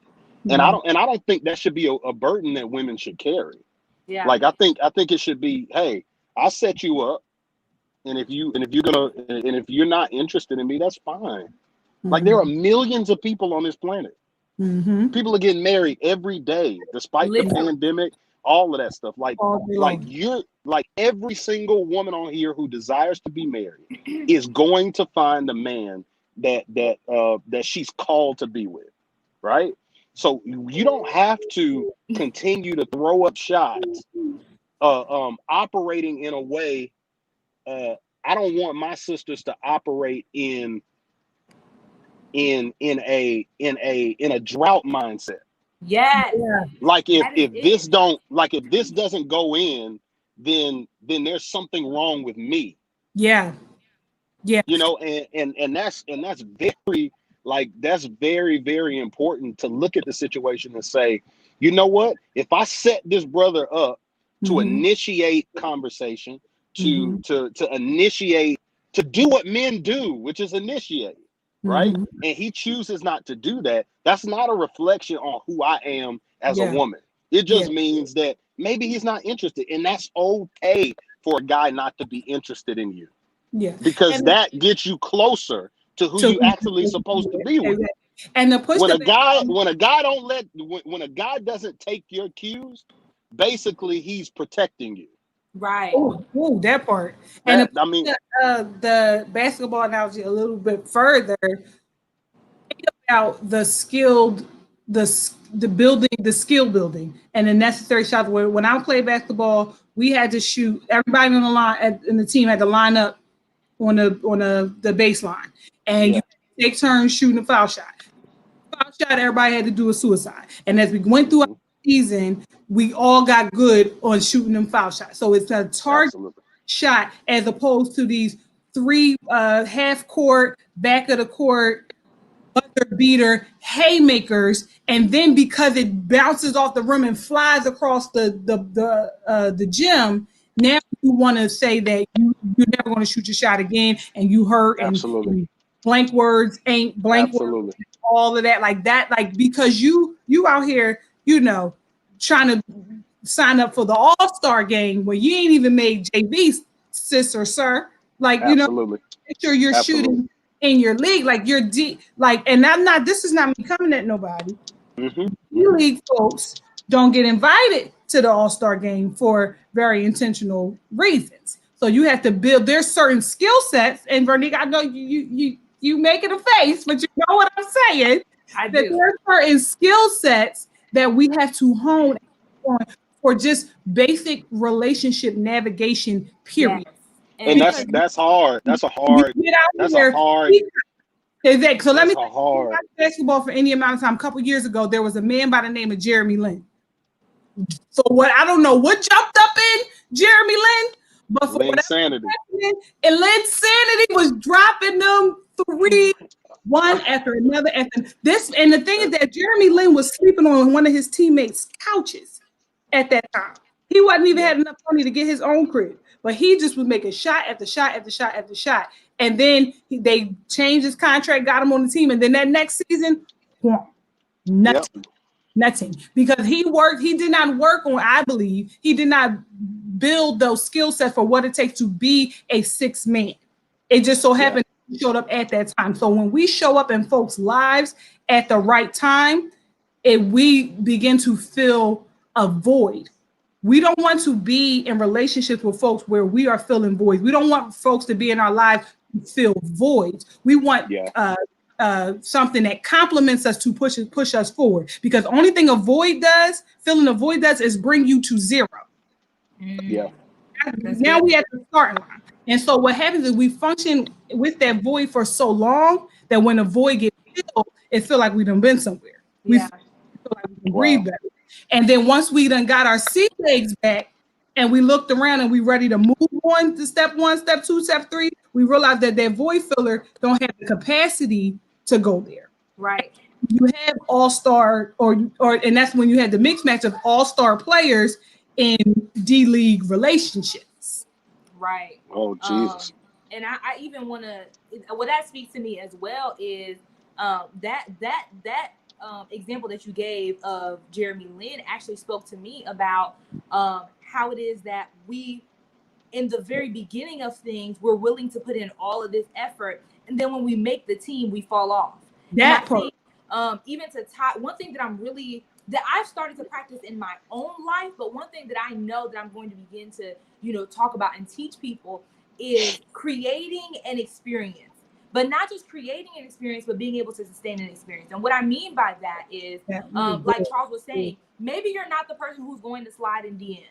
Mhm. And I don't think that should be a burden that women should carry. Yeah. Like I think it should be, hey, I'll set you up, and if you're not interested in me, that's fine. Like there are Mhm. millions of people on this planet. Mhm. People are getting married every day, despite the Literally. pandemic, all of that stuff. All day Like long. you're like every single woman on here who desires to be married is going to find a man that she's called to be with, right? So you don't have to continue to throw up shots, operating in a way. Uh, I don't want my sisters to operate in a drought mindset. Yes. Yeah. Like That is it. if this doesn't go in, then there's something wrong with me, Yeah. Yeah. you know, and that's very that's very, very important to look at the situation and say, you know what, if I set this brother up to Mhm. initiate conversation, Mhm. to initiate, to do what men do, which is initiate, right, Mhm. and he chooses not to do that, that's not a reflection on who I am as a Yeah. woman. It Yeah. just means that maybe he's not interested, and that's okay for a guy not to be interested in you, Yeah. because And that gets you closer to who to you actually supposed to be with. and to push When the a guy when a guy don't let when a guy doesn't take your cues, basically he's protecting you. Right. oh, that part. And to That push I mean, the basketball analogy a little bit further, about the skilled the building the skill building and the necessary shots. Where when I played basketball, we had to shoot, everybody on the line in the team had to line up on the baseline, and yeah, you take turns shooting a foul shot. Foul shot, everybody had to do a suicide. And as we went through our hmm, season, we all got good on shooting them foul shots. So it's a target absolutely, shot as opposed to these three half court, back of the court, buzzer beater haymakers, and then because it bounces off the rim and flies across the gym, now you want to say that you're never going to shoot your shot again, and you hurt, absolutely, and blank words ain't blank words, absolutely. all of that, like that, like because you out here, trying to sign up for the All-Star game where you ain't even made JV, sis or sir, like Absolutely. make sure you're Absolutely. shooting in your league, like you're deep, like, and I'm not. This is not me coming at nobody. Hmm. Hmm. League folks don't get invited to the All Star game for very intentional reasons. So you have to build. There's certain skill sets, and Veronique, I know you making a face, but you know what I'm saying. I That do. there are certain skill sets that we have to hone on for just basic relationship navigation. Yes. Period. And And Because that's hard. you get out That's a here. hard Exactly. So let that's me a say, if you hard watch basketball for any amount of time. A couple years ago, there was a man by the name of Jeremy Lin. So what, I don't know what jumped up in Jeremy Lin, but for lens whatever sanity. reason, and Lin Sanity was dropping them three, one after another after this. And the thing is That- that Jeremy Lin was sleeping on one of his teammates' couches at that time. He wasn't even yeah. had enough money to get his own crib, but he just was making shot after shot after shot after shot. And then they changed his contract, got him on the team, and then that next season, Yep. nothing, nothing, because he did not work on, I believe he did not build those skill sets for what it takes to be a six man. It just so Yeah. happened he showed up at that time. So when we show up in folks lives at the right time, we begin to fill a void. We don't want to be in relationships with folks where we are filling voids. We don't want folks to be in our lives to fill voids. We want Yeah. something that complements us to push us forward. Because the only thing a void does, filling a void does, is bring you to zero. Yeah. That's Now good. we at the starting line. And so what happens is we function with that void for so long that when the void gets filled, it feel like we done been somewhere. We Yeah. feel like we can breathe Wow. better. And then once we done got our sea legs back and we looked around and we ready to move on to step one, step two, step three, we realized that void filler don't have the capacity to go there. Right. You have all-star or and that's when you had the mixed match of all-star players in D-League relationships. Right. Oh Um, Jesus. and I even want to, what that speaks to me as well is that example that you gave of Jeremy Lin actually spoke to me about how it is that we, in the very beginning of things, we're willing to put in all of this effort, and then when we make the team, we fall off. And I That part. think even to tie one thing that that I've started to practice in my own life, but one thing that I know that I'm going to begin to, talk about and teach people is creating an experience, but not just creating an experience, but being able to sustain an experience. And what I mean by that is, like Charles was saying, maybe you're not the person who's going to slide in DMs,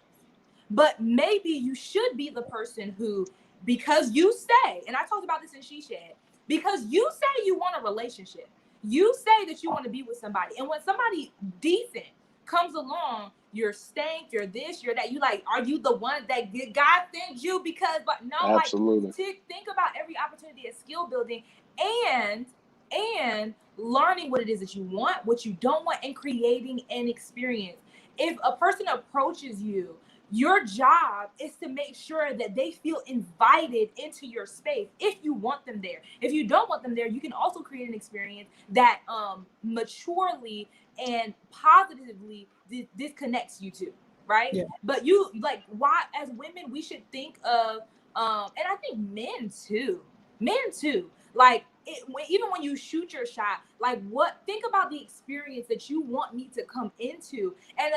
but maybe you should be the person who, because you say, and I talked about this in She Shed, because you say you want a relationship, you say that you want to be with somebody, and when somebody decent comes along, you're stank, you're this, you're that, you like, are you the one that God sent you? Because, but no, like, Absolutely. think about every opportunity as skill building and learning what it is that you want, what you don't want, and creating an experience. If a person approaches you Your job is to make sure that they feel invited into your space if you want them there. If you don't want them there, you can also create an experience that maturely and positively disconnects you two, right? Yeah. But you like, why as women we should think of and I think men too, like even when you shoot your shot, like what, think about the experience that you want me to come into, and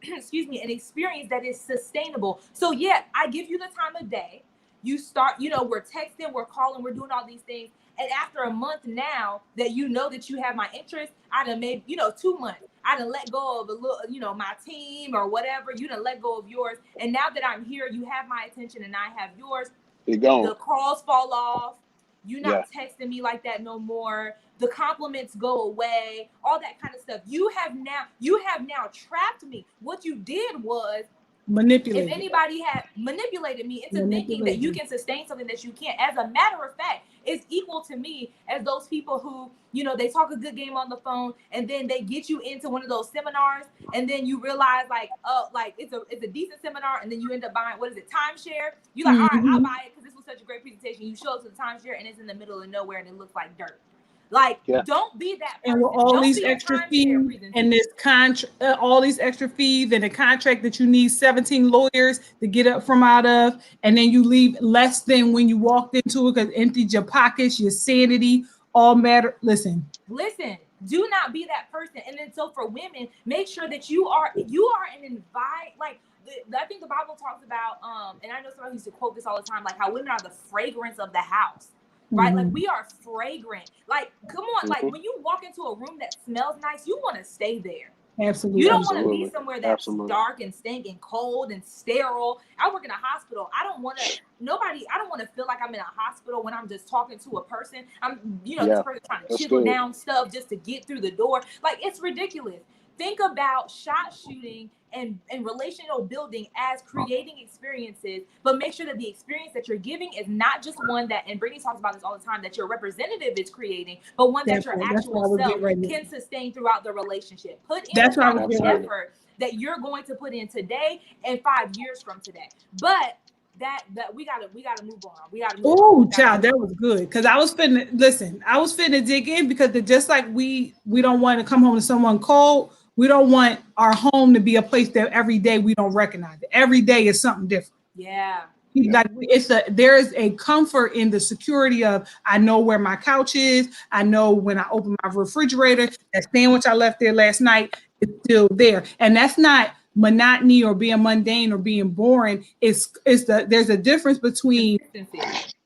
excuse me, an experience that is sustainable. So yeah, I give you the time of day. You start, we're texting, we're calling, we're doing all these things. And after a month now that you know that you have my interest, I done made, 2 months. I done let go of a little, my team or whatever. You done let go of yours. And now that I'm here, you have my attention and I have yours. It gone. The calls fall off. You're Yeah. not texting me like that no more. The compliments go away. All that kind of stuff. You have now trapped me. What you did was, Manipulated. if anybody had manipulated me into thinking that you can sustain something that you can't. As a matter of fact, it's equal to me as those people who, they talk a good game on the phone and then they get you into one of those seminars and then you realize like, oh, like it's a decent seminar, and then you end up buying, what is it, timeshare? You're like, all right, I'll buy it because this was such a great presentation. You show up to the timeshare and it's in the middle of nowhere and it looks like dirt. Like, don't be that person. And with all don't these be extra fees and this all these extra fees and a contract that you need 17 lawyers to get up from out of, and then you leave less than when you walked into it because emptied your pockets, your sanity, all matter. Listen, do not be that person. And then so for women, make sure that you are an invite, like I think the Bible talks about, and I know somebody used to quote this all the time, like how women are the fragrance of the house. Right? Like we are fragrant. Like, come on, like when you walk into a room that smells nice, you want to stay there. Absolutely. You don't want to be somewhere that's dark and stink and cold and sterile. I work in a hospital. I don't want to feel like I'm in a hospital when I'm just talking to a person. I'm, this person trying to chisel down stuff just to get through the door. Like, it's ridiculous. Think about shot shooting and relational building as creating experiences, but make sure that the experience that you're giving is not just one that, and Brittany talks about this all the time, that your representative is creating, but one that your actual self can sustain throughout the relationship. Put in the effort that you're going to put in today and 5 years from today. But that we gotta move on. We gotta move on. Oh, child, that was good. Because I was finna dig in, because just like we don't want to come home to someone cold. We don't want our home to be a place that every day we don't recognize it. Every day is something different. Yeah. Like there is a comfort in the security of, I know where my couch is. I know when I open my refrigerator, that sandwich I left there last night is still there. And that's not monotony or being mundane or being boring. There's a difference between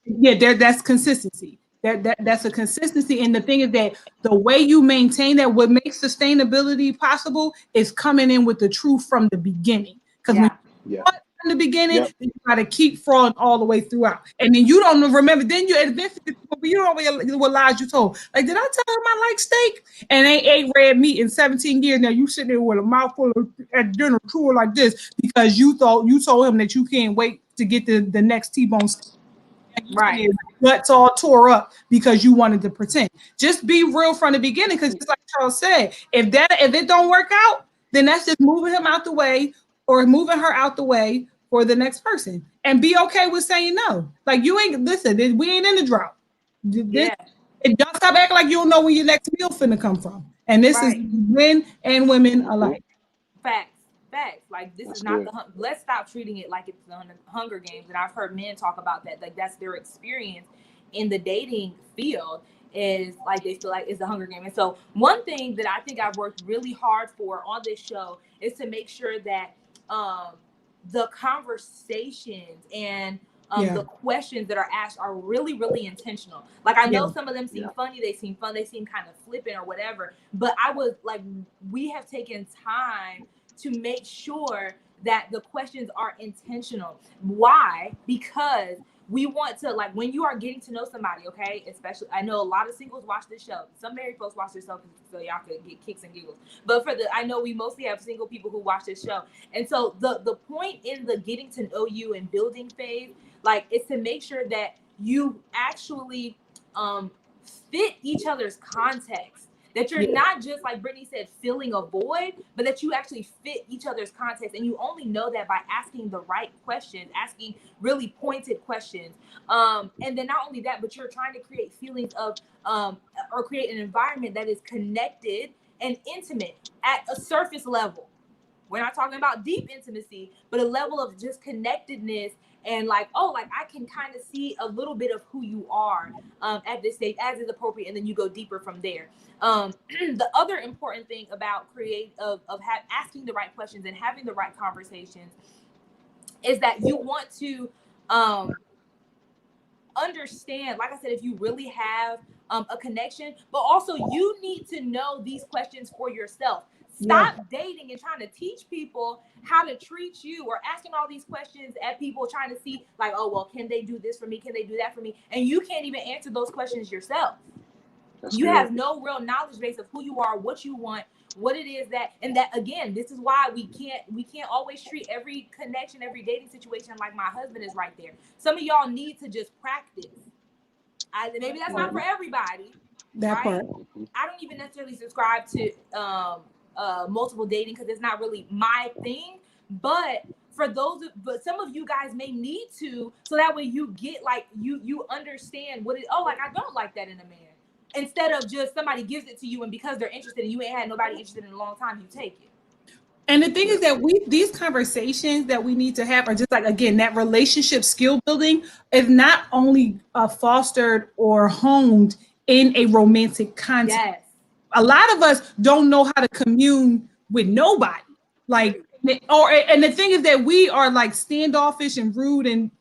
that's consistency. That's a consistency. And the thing is that the way you maintain that, what makes sustainability possible is coming in with the truth from the beginning. Because when you from the beginning, you got to keep fraud all the way throughout. And then you don't remember, then you eventually, you don't know what lies you told. Like, did I tell him I like steak? And they ate red meat in 17 years. Now you sitting there with a mouthful of at dinner chewing like this because you told him that you can't wait to get the next T-bone steak. Right. Guts all tore up because you wanted to pretend. Just be real from the beginning, because just like Charles said, if it don't work out, then that's just moving him out the way or moving her out the way for the next person, and be okay with saying no. Like, you ain't we ain't in the drought. And don't stop acting like you don't know where your next meal finna come from. And this is men and women alike. Facts. Like, this is not let's stop treating it like it's the Hunger Games. And I've heard men talk about that. Like, that's their experience in the dating field, is like they feel like it's the Hunger Game. And so one thing that I think I've worked really hard for on this show is to make sure that the conversations and the questions that are asked are really, really intentional. Like, I know some of them seem funny, they seem fun, they seem kind of flippant or whatever, but I was like, we have taken time to make sure that the questions are intentional. Why? Because we want to, like, when you are getting to know somebody, okay, especially, I know a lot of singles watch this show. Some married folks watch this show so y'all could get kicks and giggles. But I know we mostly have single people who watch this show. And so the point in the getting to know you and building phase, like, is to make sure that you actually fit each other's context. That you're not just, like Brittany said, filling a void, but that you actually fit each other's context. And you only know that by asking the right questions, asking really pointed questions. And then not only that, but you're trying to create feelings of, or create an environment that is connected and intimate at a surface level. We're not talking about deep intimacy, but a level of just connectedness and like, oh, like I can kind of see a little bit of who you are at this stage as is appropriate, and then you go deeper from there. The other important thing about asking the right questions and having the right conversations is that you want to understand, like I said, if you really have a connection, but also you need to know these questions for yourself. Stop dating and trying to teach people how to treat you, or asking all these questions at people trying to see like, oh, well, can they do this for me? Can they do that for me? And you can't even answer those questions yourself. You have no real knowledge base of who you are, what you want, what it is that, and that, again, this is why we can't always treat every connection, every dating situation like my husband is right there. Some of y'all need to just practice. Maybe that's not for everybody. That right? part. I don't even necessarily subscribe to multiple dating because it's not really my thing. But but some of you guys may need to, so that way you get like you understand what it. Oh, like I don't like that in a man. Instead of just somebody gives it to you, and because they're interested and you ain't had nobody interested in a long time, you take it. And the thing is that these conversations that we need to have are just like, again, that relationship skill building is not only fostered or honed in a romantic context. Yes. A lot of us don't know how to commune with nobody. Like, and the thing is that we are like standoffish and rude and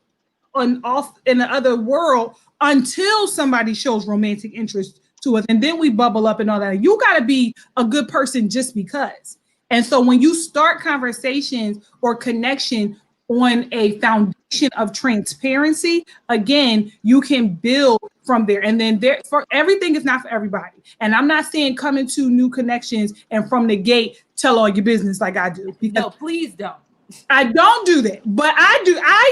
off in the other world until somebody shows romantic interest to us, and then we bubble up and all that. You got to be a good person just because. And so when you start conversations or connection on a foundation of transparency, again, you can build from there. And then for everything is not for everybody. And I'm not saying come into new connections and from the gate tell all your business like I do. No, please don't. I don't do that, but I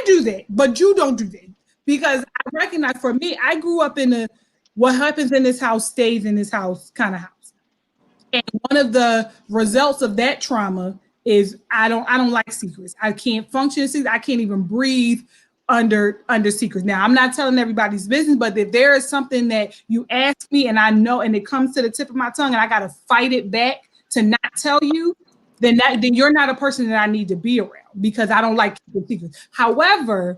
do that, but you don't do that, because I recognize, for me, I grew up in a what happens in this house stays in this house kind of house. And one of the results of that trauma is I don't like secrets. I can't function in secrets. I can't even breathe under secrets. Now, I'm not telling everybody's business, but if there is something that you ask me and I know and it comes to the tip of my tongue and I got to fight it back to not tell you, then you're not a person that I need to be around, because I don't like keeping secrets. However,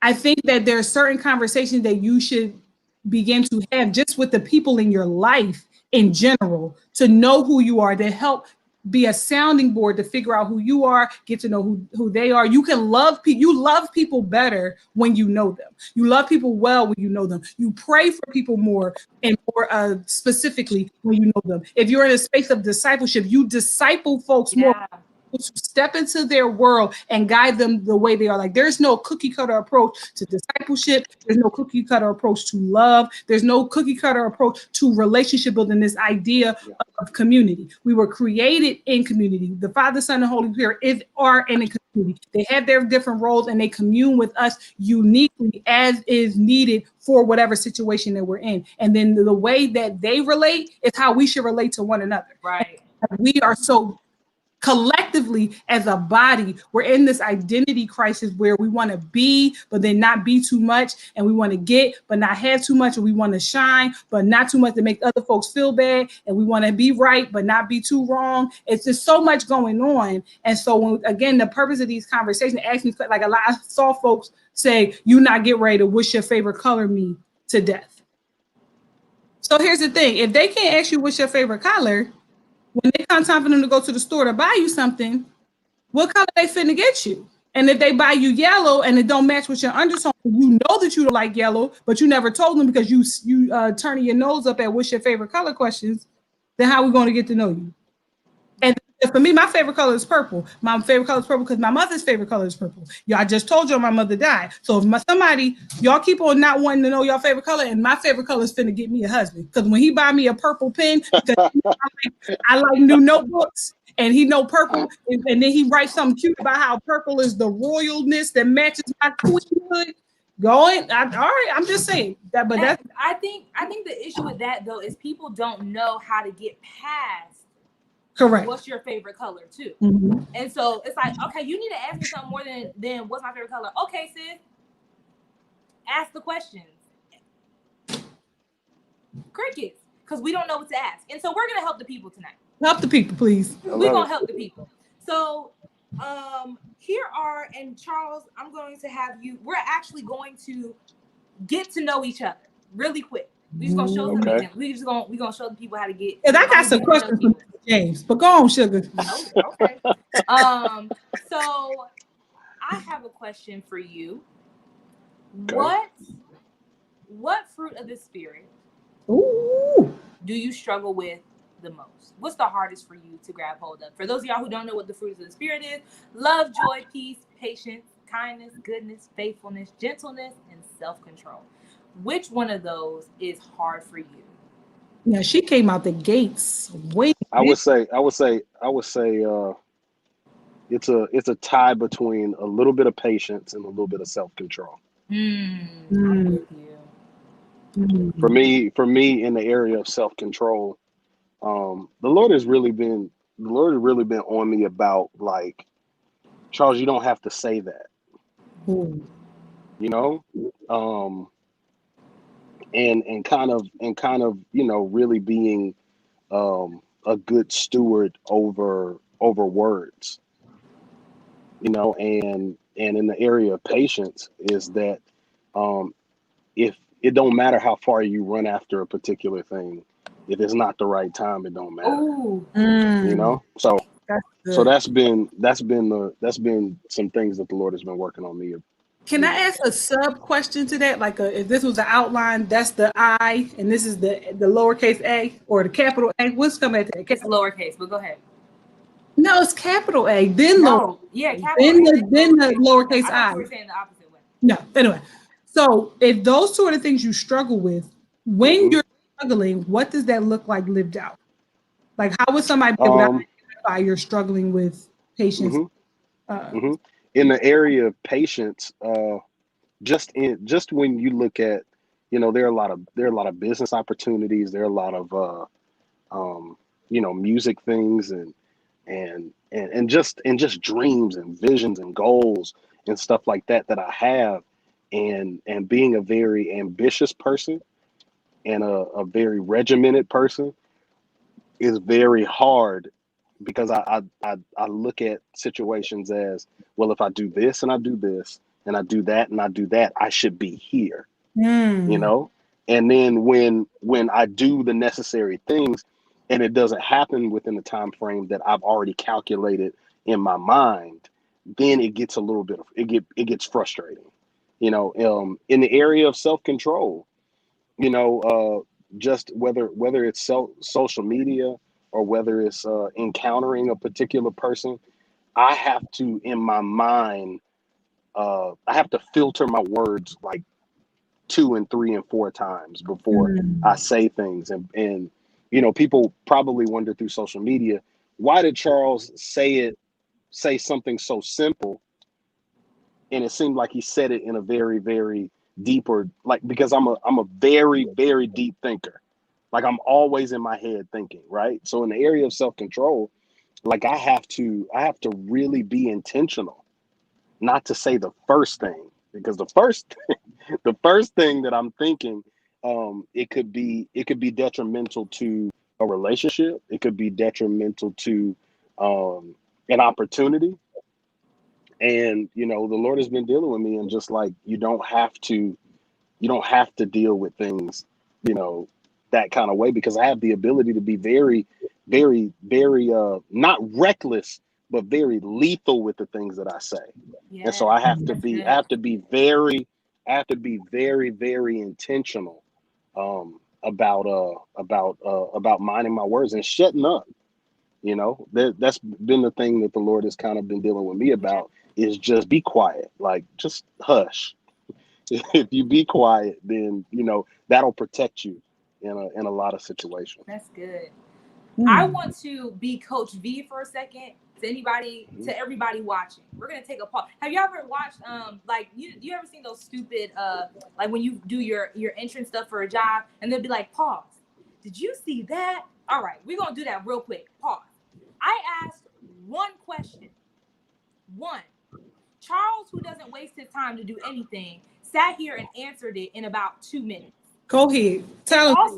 I think that there are certain conversations that you should begin to have just with the people in your life in general, to know who you are, to help be a sounding board to figure out who you are, get to know who they are. You can love people. You love people better when you know them. You love people well when you know them. You pray for people more and more specifically when you know them. If you're in a space of discipleship, you disciple folks more to step into their world and guide them the way they are. Like, there's no cookie cutter approach to discipleship. There's no cookie cutter approach to love. There's no cookie cutter approach to relationship building, this idea of community. We were created in community. The Father, Son, and Holy Spirit are in a community. They have their different roles and they commune with us uniquely as is needed for whatever situation that we're in. And then the way that they relate is how we should relate to one another. Right. And we are so collectively as a body, we're in this identity crisis where we want to be, but then not be too much. And we want to get, but not have too much. And we want to shine, but not too much to make other folks feel bad. And we want to be right, but not be too wrong. It's just so much going on. And so again, the purpose of these conversations, asking, like a lot, I saw folks say, you not get ready to wish your favorite color me to death. So here's the thing. If they can't ask you what's your favorite color, when it comes time for them to go to the store to buy you something, what color they finna get you? And if they buy you yellow and it don't match with your undertone, you know that you don't like yellow, but you never told them because you turning your nose up at what's your favorite color questions, then how are we going to get to know you? And for me, my favorite color is purple. My favorite color is purple because my mother's favorite color is purple. I just told you my mother died. So if y'all keep on not wanting to know your favorite color, and my favorite color is finna get me a husband. Because when he buy me a purple pen, because I like new notebooks, and he know purple, and then he writes something cute about how purple is the royalness that matches my queenhood. Going. All right. I'm just saying that, but that's I think the issue with that though is people don't know how to get past correct. what's your favorite color too. Mhm. And so it's like, okay, you need to ask me something more than what's my favorite color. Okay, sis, ask the questions. Crickets, because we don't know what to ask. And so we're gonna help the people tonight. Help the people, please. We're gonna help the people. So here are, and Charles, I'm going to have you, we're actually going to get to know each other really quick. We're just gonna show some examples. We're gonna show the people how to get. And I got some questions for James, but go on, sugar. Oh, okay. So I have a question for you. Okay. What fruit of the spirit Ooh. do you struggle with the most? What's the hardest for you to grab hold of? For those of y'all who don't know what the fruits of the spirit is, love, joy, peace, patience, kindness, goodness, faithfulness, gentleness, and self-control. Which one of those is hard for you? Yeah, she came out the gates. Wait. I would say it's a tie between a little bit of patience and a little bit of self-control. I'm with you. For me in the area of self-control, the Lord has really been on me about, like, Charles, you don't have to say that. Ooh. You know? And kind of, really being a good steward over words. And in the area of patience is that if it don't matter how far you run after a particular thing, if it's not the right time, it don't matter. Ooh. So that's been some things that the Lord has been working on me. Can I ask a sub question to that? Like, if this was the outline, that's the I, and this is the lowercase a or the capital A. What's coming at that? It's lowercase, but go ahead. No, it's capital A. Then capital then the lowercase I thought I. you were saying the opposite way. No, anyway. So if those two are the things you struggle with, when you're struggling, what does that look like lived out? Like, how would somebody be able to identify you're struggling with patience? In the area of patience, just when you look at, there are a lot of business opportunities, there are a lot of music things and just dreams and visions and goals and stuff like that I have, and being a very ambitious person and a very regimented person is very hard, because I look at situations as, well, if I do this and I do this and I do that and I do that, I should be here, and then when I do the necessary things and it doesn't happen within the time frame that I've already calculated in my mind, then it gets a little bit it gets frustrating, in the area of self-control, just whether it's social media or whether it's encountering a particular person, I have to, in my mind, I have to filter my words like 2 and 3 and 4 times before I say things. And people probably wonder through social media, why did Charles say something so simple, and it seemed like he said it in a very, very deep, or like, because I'm a very, very deep thinker. Like, I'm always in my head thinking, right? So in the area of self-control, like, I have to really be intentional not to say the first thing, because the first thing that I'm thinking, it could be detrimental to a relationship. It could be detrimental to an opportunity. And the Lord has been dealing with me, and just like, you don't have to deal with things, that kind of way, because I have the ability to be very, very, very not reckless, but very lethal with the things that I say. Yeah, and so I have to be very, very intentional about minding my words and shutting up. That's been the thing that the Lord has kind of been dealing with me about, is just be quiet, like, just hush. If you be quiet, then that'll protect you in a lot of situations. That's good. I want to be Coach V for a second to everybody watching. We're gonna take a pause. Have you ever watched like you ever seen those stupid like when you do your entrance stuff for a job and they'll be like, pause. Did you see that? All right, we're gonna do that real quick. Pause. I asked one question. One. Charles, who doesn't waste his time to do anything, sat here and answered it in about 2 minutes. Go ahead. Tell It us.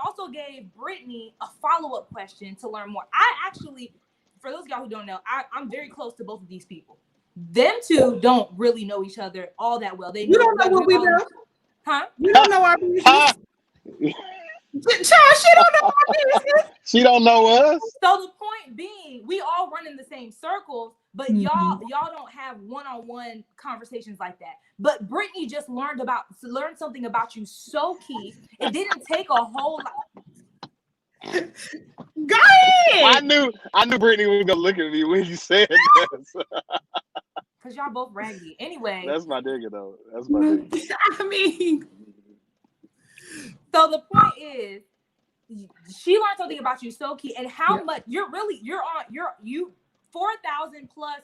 also gave Brittany a follow-up question to learn more. I actually, for those of y'all who don't know, I'm very close to both of these people. Them two don't really know each other all that well. You don't know what we know. Huh? You don't know our business. Child, she don't know our business. She don't know us. So the point being, we all run in the same circles, but y'all don't have one-on-one conversations like that. But Brittany just learned something about you so key. It didn't take a whole lot. Go ahead. I knew Brittany was gonna look at me when you said this. Cause y'all both raggedy. Anyway. That's my nigga though. That's my nigga. I mean, so the point is, she learned something about you so key, and how much you're 4,000 plus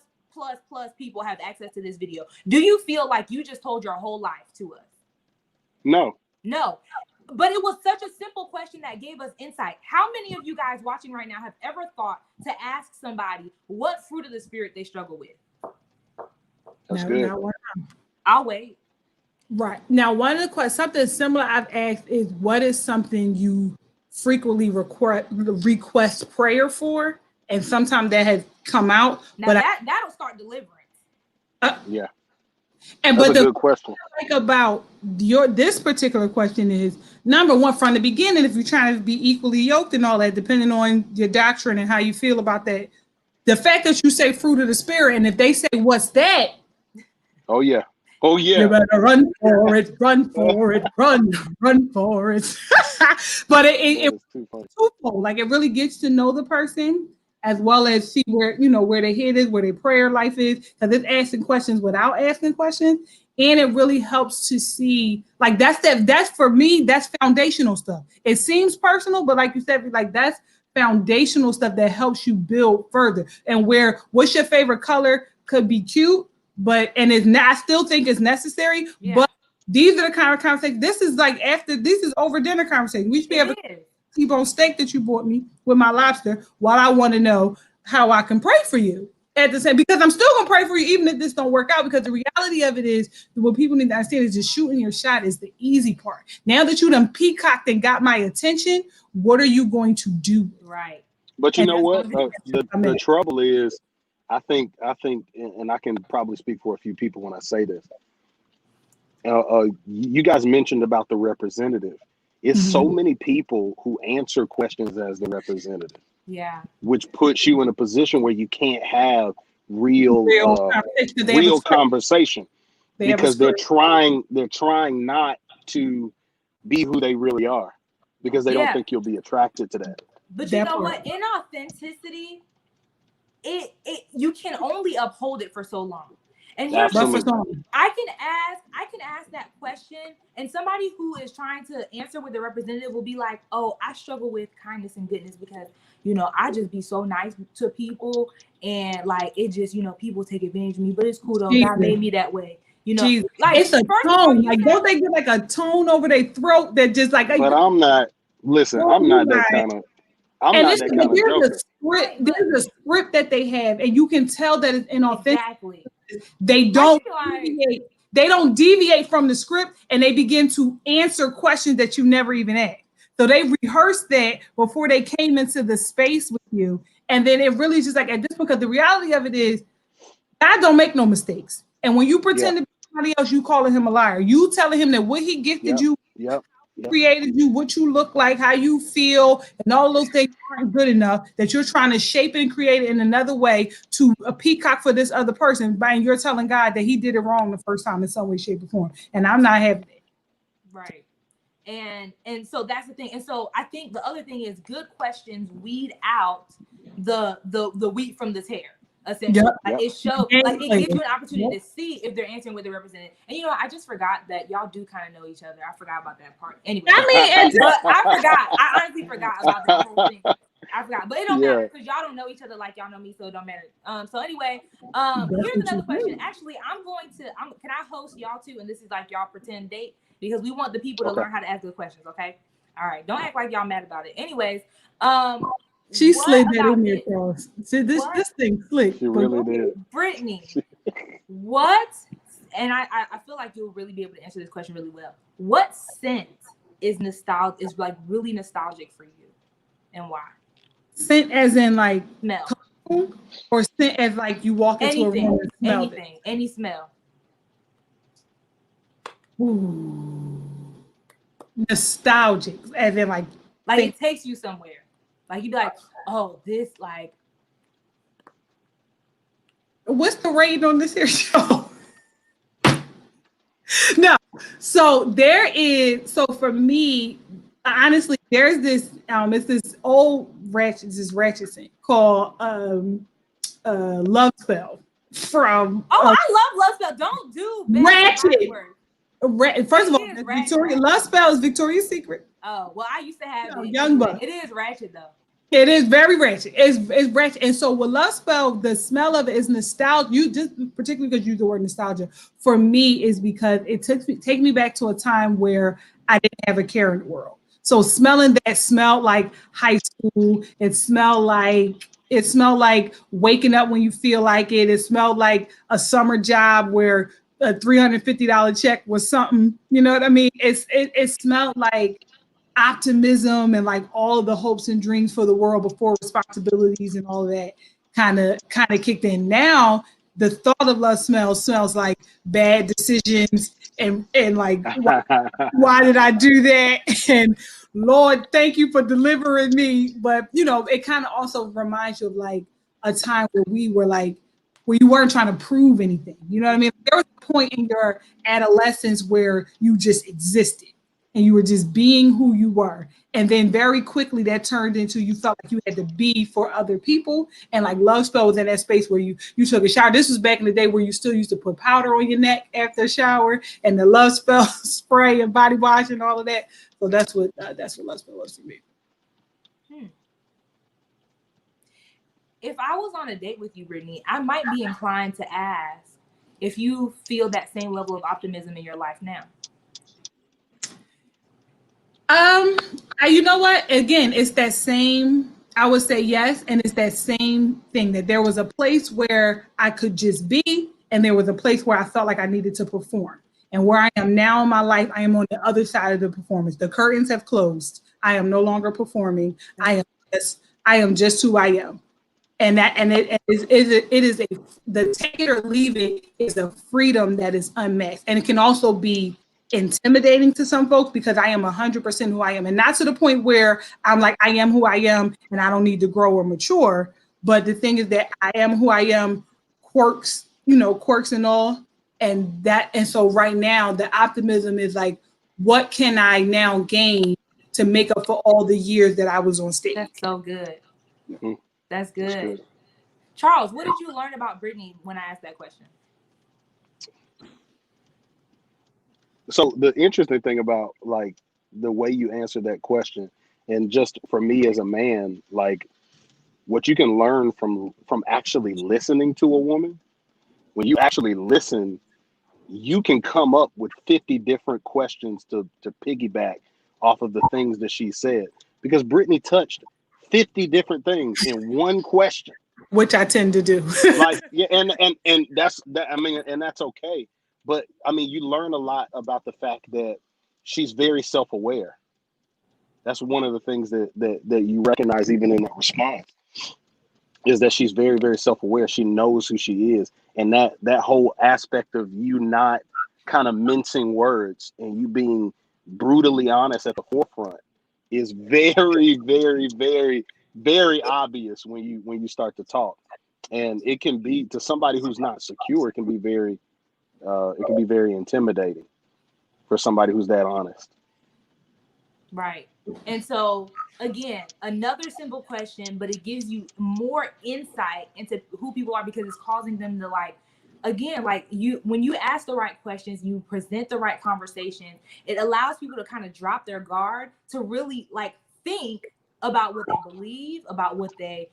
people have access to this video. Do you feel like you just told your whole life to us? No. But it was such a simple question that gave us insight. How many of you guys watching right now have ever thought to ask somebody what fruit of the spirit they struggle with? That's good. I'll wait. Right. Now, one of the questions, something similar I've asked is, what is something you frequently request prayer for? And sometimes that has come out. Now but that'll start deliverance. Yeah. And that's but a good question. Think about this particular question is, number one, from the beginning, if you're trying to be equally yoked and all that, depending on your doctrine and how you feel about that, the fact that you say fruit of the spirit, and if they say, what's that? Oh yeah. You better run for it, run for it, run for it. But it's twofold. Like, it really gets to know the person, as well as see where their head is, where their prayer life is, because it's asking questions without asking questions. And it really helps to see, like, that's for me, that's foundational stuff. It seems personal, but like you said, like, that's foundational stuff that helps you build further. And what's your favorite color could be cute, I still think it's necessary, but these are the kind of conversations. This is over dinner conversation. We should be able to T-bone steak that you bought me with my lobster, while I want to know how I can pray for you at the same, because I'm still gonna pray for you even if this don't work out, because the reality of it is, what people need to understand is, just shooting your shot is the easy part. Now that you done peacocked and got my attention, what are you going to do? Right. But you know what? The trouble is, I think, and I can probably speak for a few people when I say this. You guys mentioned about the representative. It's so many people who answer questions as the representative. Yeah. Which puts you in a position where you can't have real conversation, because they're trying not to be who they really are, because they don't think you'll be attracted to that. But you know what? In authenticity, you can only uphold it for so long. And here's I can ask that question, and somebody who is trying to answer with a representative will be like, oh, I struggle with kindness and goodness because, I just be so nice to people, and like, it just, people take advantage of me, but it's cool though. God made me that way. Like, it's a tone. Like, don't they get like a tone over their throat that just like? But I'm not. Listen, I'm not that kind of. There's a script that they have, and you can tell that it's inauthentic. Exactly. They don't deviate. They don't deviate from the script, and they begin to answer questions that you never even asked. So they rehearsed that before they came into the space with you, and then it really just like at this point, because the reality of it is, God don't make no mistakes. And when you pretend to be somebody else, you calling him a liar. You telling him that what he gifted you. Created you, what you look like, how you feel, and all those things aren't good enough, that you're trying to shape it and create it in another way to a peacock for this other person, and you're telling God that he did it wrong the first time in some way, shape, or form. And I'm not having it. Right. And so that's the thing. And so I think the other thing is, good questions weed out the wheat from the tare. Essentially, it shows, like, it gives you an opportunity to see if they're answering what they represent. And I just forgot that y'all do kind of know each other. I forgot about that part. Anyway, I honestly forgot about that whole thing. I forgot, but it don't matter because y'all don't know each other like y'all know me, so it don't matter. So anyway, here's another question. Actually, can I host y'all too? And this is like y'all pretend date because we want the people to learn how to ask good questions. Okay. All right. Don't act like y'all mad about it. Anyways, she slid that in there, Charles. See, this thing slick. She really did. Brittany, what? And I feel like you'll really be able to answer this question really well. What scent is like really nostalgic for you, and why? Scent as in like smell, or scent as like you walk into a room and smell any smell. Ooh. Nostalgic, as in like it takes you somewhere. Like you'd be like, oh, this like. What's the rating on this here show? No, so for me, honestly, there's this it's this old ratchet scent called Love Spell from I love Love Spell. Don't do ratchet. First of all, Love Spell is Victoria's Secret. Oh well, I used to have it. Young Buck. It is ratchet though. It is very ratchet. It's ratchet. And so with Love Spell, the smell of it is nostalgia. You just particularly because you use the word nostalgia. For me, is because it take me back to a time where I didn't have a care in the world. So smelling that smelled like high school. It smelled like waking up when you feel like it. It smelled like a summer job where a $350 check was something. You know what I mean? It smelled like optimism and like all of the hopes and dreams for the world before responsibilities and all of that kind of kicked in. Now the thought of love smells like bad decisions and like why did I do that? And Lord, thank you for delivering me. But it kind of also reminds you of like a time where you weren't trying to prove anything. You know what I mean? There was a point in your adolescence where you just existed. And you were just being who you were. And then very quickly that turned into you felt like you had to be for other people. And like Love Spell was in that space where you took a shower. This was back in the day where you still used to put powder on your neck after a shower and the Love Spell spray and body wash and all of that. So that's what Love Spell was for me. If I was on a date with you, Brittany, I might be inclined to ask if you feel that same level of optimism in your life now. You know what? Again, it's that same, I would say yes. And it's that same thing that there was a place where I could just be, and there was a place where I felt like I needed to perform. And where I am now in my life, I am on the other side of the performance. The curtains have closed. I am no longer performing. I am just who I am. And it is the take it or leave it is a freedom that is unmatched. And it can also be intimidating to some folks because I am 100% who I am, and not to the point where I'm like, I am who I am and I don't need to grow or mature. But the thing is that I am who I am, quirks and all. And so right now the optimism is like, what can I now gain to make up for all the years that I was on stage? That's so good. Mm-hmm. That's good. Charles, what did you learn about Brittany when I asked that question? So the interesting thing about like the way you answered that question, and just for me as a man, like what you can learn from actually listening to a woman, when you actually listen, you can come up with 50 different questions to piggyback off of the things that she said, because Brittany touched 50 different things in one question, which I tend to do. Like, yeah, and that's that. I mean, and that's okay. But I mean, you learn a lot about the fact that she's very self-aware. That's one of the things that you recognize even in her response, is that she's very, very self-aware. She knows who she is. And that whole aspect of you not kind of mincing words and you being brutally honest at the forefront is very, very, very, very obvious when you start to talk. And it can be, to somebody who's not secure, it can be very intimidating for somebody who's that honest. Right. And so again, another simple question, but it gives you more insight into who people are, because it's causing them to like, again, like when you ask the right questions, you present the right conversation, it allows people to kind of drop their guard to really like think about what they believe, about what they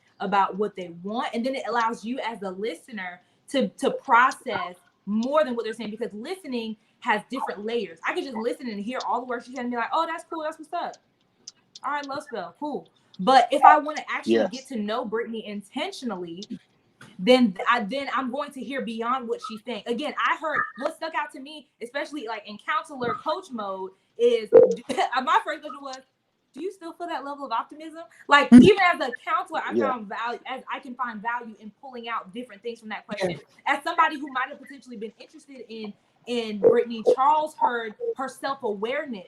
want, and then it allows you as a listener to process more than what they're saying, because listening has different layers. I could just listen and hear all the words she said and be like, oh, that's cool, that's what's up. All right, love spell, cool. But if I want to actually get to know Brittany intentionally, then I'm going to hear beyond what she's saying. Again, I heard what stuck out to me, especially like in counselor coach mode, is my first question was, do you still feel that level of optimism? Like, even as a counselor, I found value, as I can find value in pulling out different things from that question. As somebody who might have potentially been interested in Brittany, Charles heard her self-awareness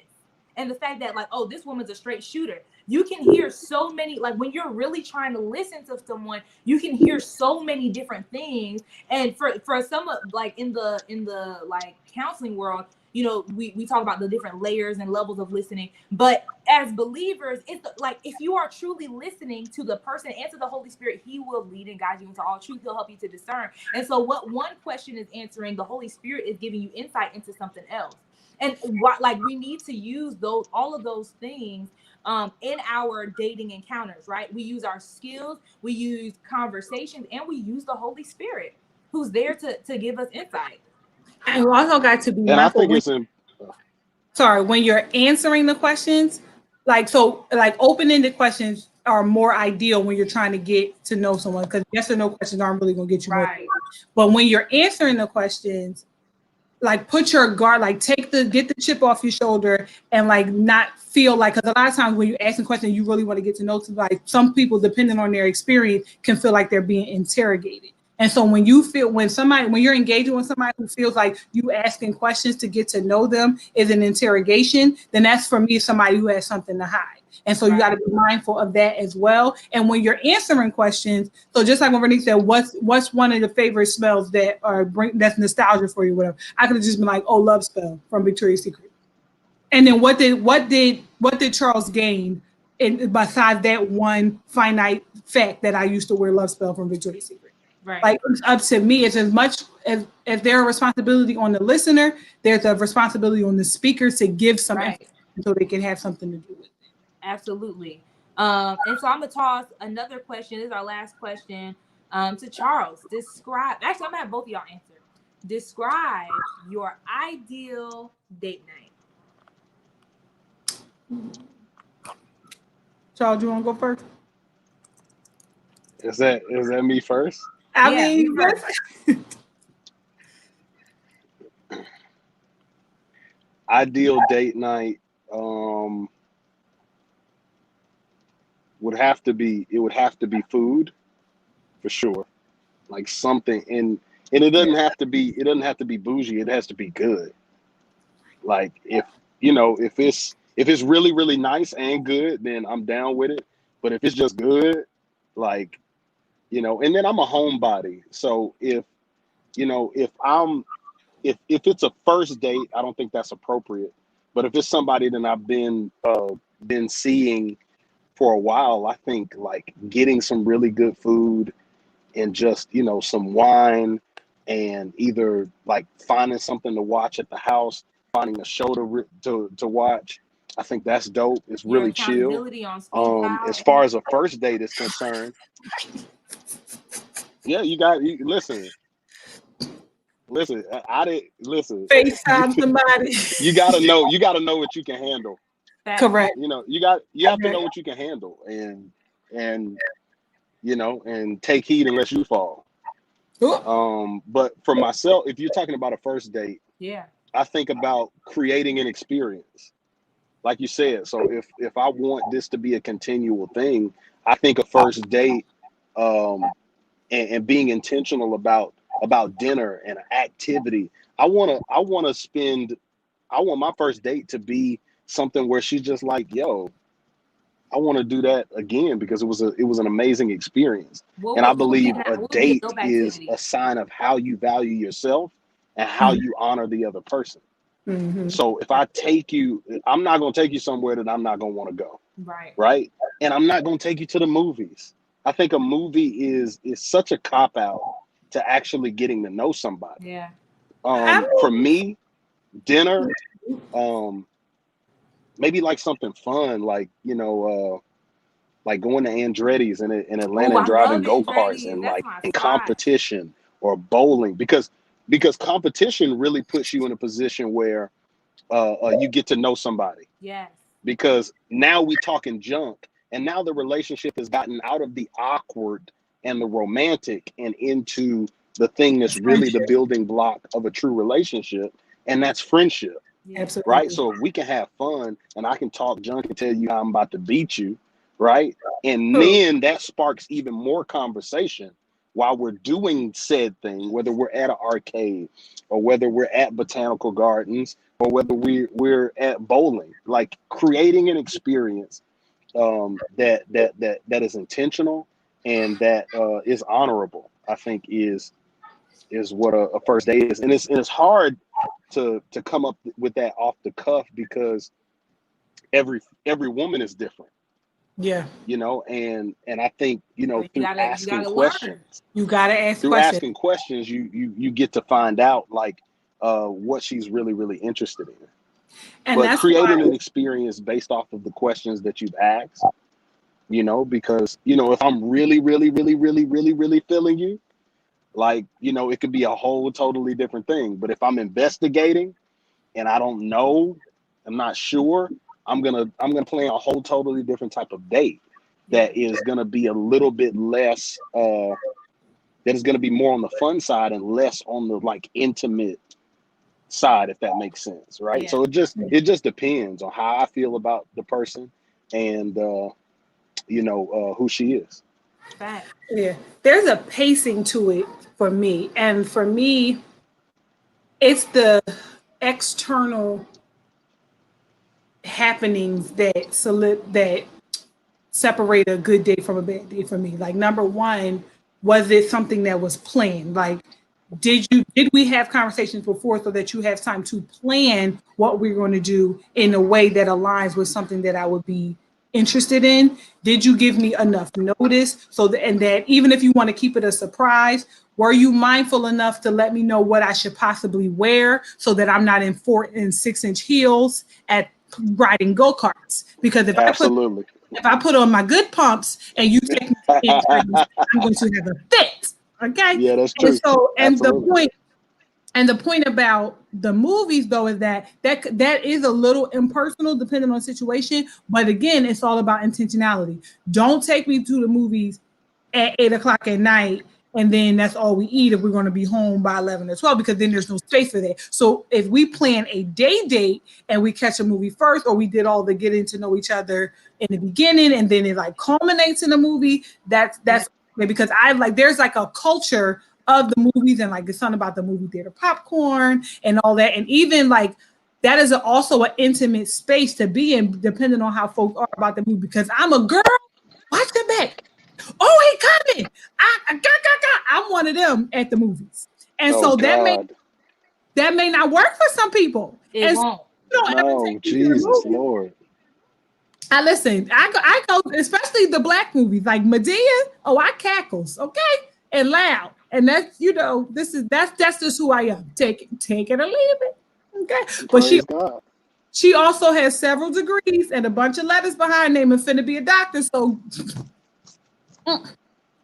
and the fact that, like, oh, this woman's a straight shooter. You can hear so many, like, when you're really trying to listen to someone, you can hear so many different things. And for some, like, in the like counseling world, you know, we talk about the different layers and levels of listening. But as believers, it's like, if you are truly listening to the person and to the Holy Spirit, he will lead and guide you into all truth. He'll help you to discern. And so what one question is answering, the Holy Spirit is giving you insight into something else. And what, like, we need to use all of those things in our dating encounters, right? We use our skills, we use conversations, and we use the Holy Spirit, who's there to give us insight. And we also got to be And I think when you're answering the questions, like open-ended questions are more ideal when you're trying to get to know someone, because yes or no questions aren't really going to get you right. But when you're answering the questions, like, put your guard, like get the chip off your shoulder, and like not feel like, because a lot of times when you're asking questions, you really want to get to know somebody. Like, some people, depending on their experience, can feel like they're being interrogated. And so when you're engaging with somebody who feels like you asking questions to get to know them is an interrogation, then that's, for me, somebody who has something to hide. And so you got to be mindful of that as well. And when you're answering questions, so just like when Renee said, what's one of the favorite smells that that's nostalgia for you, whatever, I could have just been like, oh, love spell from Victoria's Secret. And then what did Charles gain besides that one finite fact that I used to wear love spell from Victoria's Secret? Right. Like, it's up to me. It's as much as if there's a responsibility on the listener, there's a responsibility on the speaker to give some information so they can have something to do with it. Absolutely. And so I'm gonna toss another question. This is our last question to Charles. Actually, I'm gonna have both of y'all answer. Describe your ideal date night. Charles, you want to go first? Is that me first? I mean, ideal date night would have to be food, for sure. Like something, and it doesn't have to be bougie. It has to be good. Like, if it's really, really nice and good, then I'm down with it. But if it's just good, like, and then I'm a homebody. So if it's a first date, I don't think that's appropriate. But if it's somebody that I've been seeing for a while, I think, like, getting some really good food and just, some wine, and either like finding something to watch at the house, finding a show to watch. I think that's dope. It's really chill. As far as a first date is concerned, yeah, listen. I didn't listen. FaceTime somebody. You gotta know what you can handle. Correct. You have to know what you can handle, and take heed unless you fall. But for myself, if you're talking about a first date, I think about creating an experience, like you said. So if I want this to be a continual thing, I think a first date, and being intentional about dinner and activity. I want my first date to be something where she's just like, yo, I want to do that again, because it was an amazing experience. And I believe a date is a sign of how you value yourself and how you honor the other person. Mm-hmm. So if I take you, I'm not going to take you somewhere that I'm not going to want to go. Right. And I'm not going to take you to the movies. I think a movie is such a cop-out to actually getting to know somebody. Yeah. For me, dinner, maybe like something fun, like, like going to Andretti's in Atlanta Oh, and I driving love go-karts Andretti's. and That's like my in spot. competition or bowling, because competition really puts you in a position where you get to know somebody, Yes. because now we talking junk, and now the relationship has gotten out of the awkward and the romantic and into the thing that's really the Friendship. building block of a true relationship, and that's friendship. Yeah. Right? Absolutely. So if we can have fun and I can talk junk and tell you how I'm about to beat you, right? And True. then that sparks even more conversation while we're doing said thing, whether we're at an arcade or whether we're at botanical gardens or whether we're at bowling, like creating an experience that is intentional and that is honorable, I think is what a first date is. And it's hard to come up with that off the cuff, because every woman is different, Yeah. and I think, So you gotta learn. You gotta ask through questions. asking questions, you get to find out, like, what she's really interested in. And But that's why, creating an experience based off of the questions that you've asked, because if I'm really feeling you, like, it could be a whole totally different thing. But if I'm investigating and I don't know, I'm not sure, I'm gonna plan a whole totally different type of date Yeah. that is gonna be a little bit less that is gonna be more on the fun side and less on the like intimate side, if that makes sense, right? Yeah. So it just depends on how I feel about the person and who she is. Fact. yeah, there's a pacing to it for me. And for me, it's the external happenings that separate a good day from a bad day for me. Like, number one, was it something that was planned? Like, did we have conversations before so that you have time to plan what we're going to do in a way that aligns with something that I would be interested in? Did you give me enough notice and that even if you want to keep it a surprise, were you mindful enough to let me know what I should possibly wear so that I'm not in 4 and 6 inch heels at riding go-karts? Because Absolutely. if I put on my good pumps and you take me to entries, I'm going to have a fit. Okay. Yeah, that's And true. so, Absolutely. the point about the movies though is that is a little impersonal depending on the situation. But again, it's all about intentionality. Don't take me to the movies at 8 o'clock at night and then that's all we eat if we're going to be home by 11 or 12, because then there's no space for that. So if we plan a day date and we catch a movie first, or we did all the getting to know each other in the beginning and then it like culminates in a movie, that's because I like there's like a culture of the movies, and like it's something about the movie theater popcorn and all that, and even like that is also an intimate space to be in, depending on how folks are about the movie. Because I'm a girl, watch the back. Oh, he coming! I'm one of them at the movies, and Oh so God. that may not work for some people. It And so won't. you don't ever No, take me to the Jesus movie. Lord. I listen. I go, especially the black movies like Medea. Oh, I cackles, okay, and loud, and that's that's just who I am. Take it or leave it, okay. But Praise God. she also has several degrees and a bunch of letters behind name and finna be a doctor. So,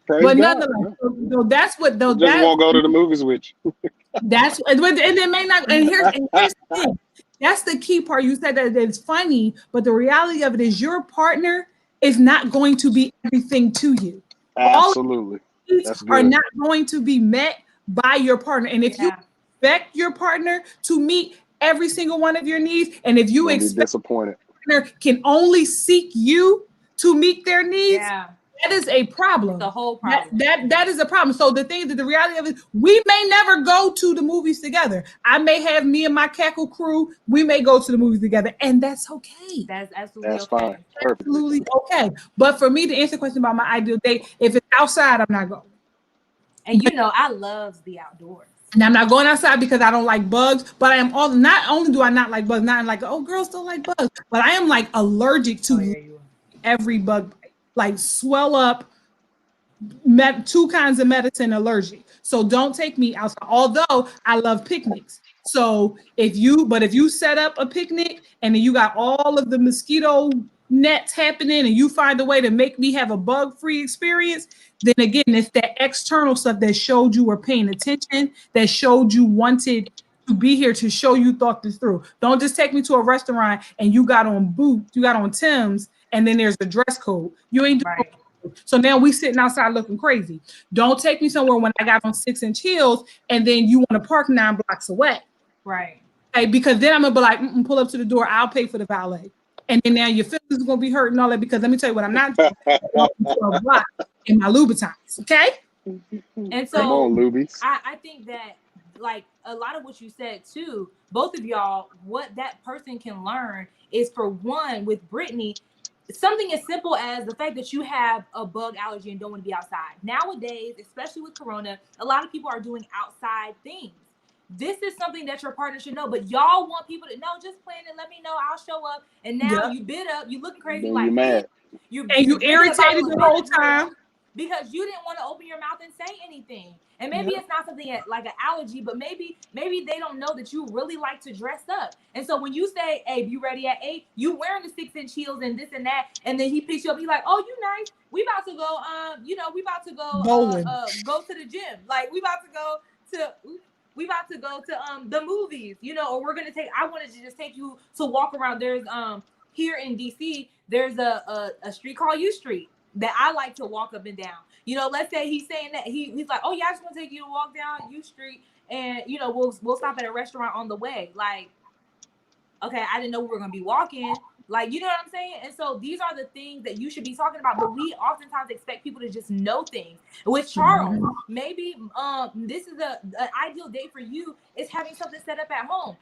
Praise but God. nonetheless, Yeah. so that's what though Just that won't go to the movies with you. That's and it may not. And here's the thing. That's the key part. You said that it's funny, but the reality of it is your partner is not going to be everything to you. All of Absolutely. the needs That's are good. not going to be met by your partner. And if you Yeah. expect your partner to meet every single one of your needs, and if You're you gonna be expect disappointed. your partner can only seek you to meet their needs, Yeah. that is a It's a problem. whole That problem. that that is a problem. So the thing that the reality of it, we may never go to the movies together. I may have me and my cackle crew. We may go to the movies together, and that's okay. That's absolutely That's fine. okay. Perfectly Absolutely fine. okay. But for me to answer the question about my ideal date, if it's outside, I'm not going. And I love the outdoors. And I'm not going outside because I don't like bugs. But I am all not only do I not like bugs, not like, oh, girls don't like bugs, but I am like allergic Oh to yeah, you are. every bug bite. Like swell up, two kinds of medicine allergic. So don't take me outside. Although I love picnics. So if you set up a picnic and then you got all of the mosquito nets happening and you find a way to make me have a bug-free experience, then again, it's that external stuff that showed you were paying attention, that showed you wanted to be here, to show you thought this through. Don't just take me to a restaurant and you got on boots, you got on Tim's, and then there's a dress code. You ain't doing Right. so now we sitting outside looking crazy. Don't take me somewhere when I got on 6-inch heels and then you want to park 9 blocks away. Right. Okay, because then I'm gonna be like, pull up to the door, I'll pay for the valet. And then now your feelings are gonna be hurt and all that, because let me tell you what I'm not doing. I'm walking 12 blocks in my Louboutins, okay? And Come so on, Lubies. I think that, like, a lot of what you said too, both of y'all, what that person can learn is, for one, with Brittany, something as simple as the fact that you have a bug allergy and don't want to be outside. Nowadays, especially with Corona, a lot of people are doing outside things. This is something that your partner should know, but y'all want people to know. Just plan it, let me know, I'll show up. And now Yep. you bit up, you looking crazy, Then like you mad. And you drinking a irritated bottle the of whole Benadryl time. because you didn't want to open your mouth and say anything. And maybe Yep. it's not something like an allergy, but maybe they don't know that you really like to dress up. And so when you say, hey, you ready at 8, you wearing the 6-inch heels and this and that, and then he picks you up, he's like, oh, you nice. We about to go, we about to go Bowling. go to the gym. Like, we about to go to the movies, or we're gonna I wanted to just take you to walk around. There's here in DC, there's a street called U Street that I like to walk up and down. Let's say he's saying that he's like, oh yeah, I just want to take you to walk down U Street, and we'll stop at a restaurant on the way. Like, okay, I didn't know we were gonna be walking. Like, you know what I'm saying? And so these are the things that you should be talking about. But we oftentimes expect people to just know things. With Charles, maybe this is an ideal date for you, is having something set up at home.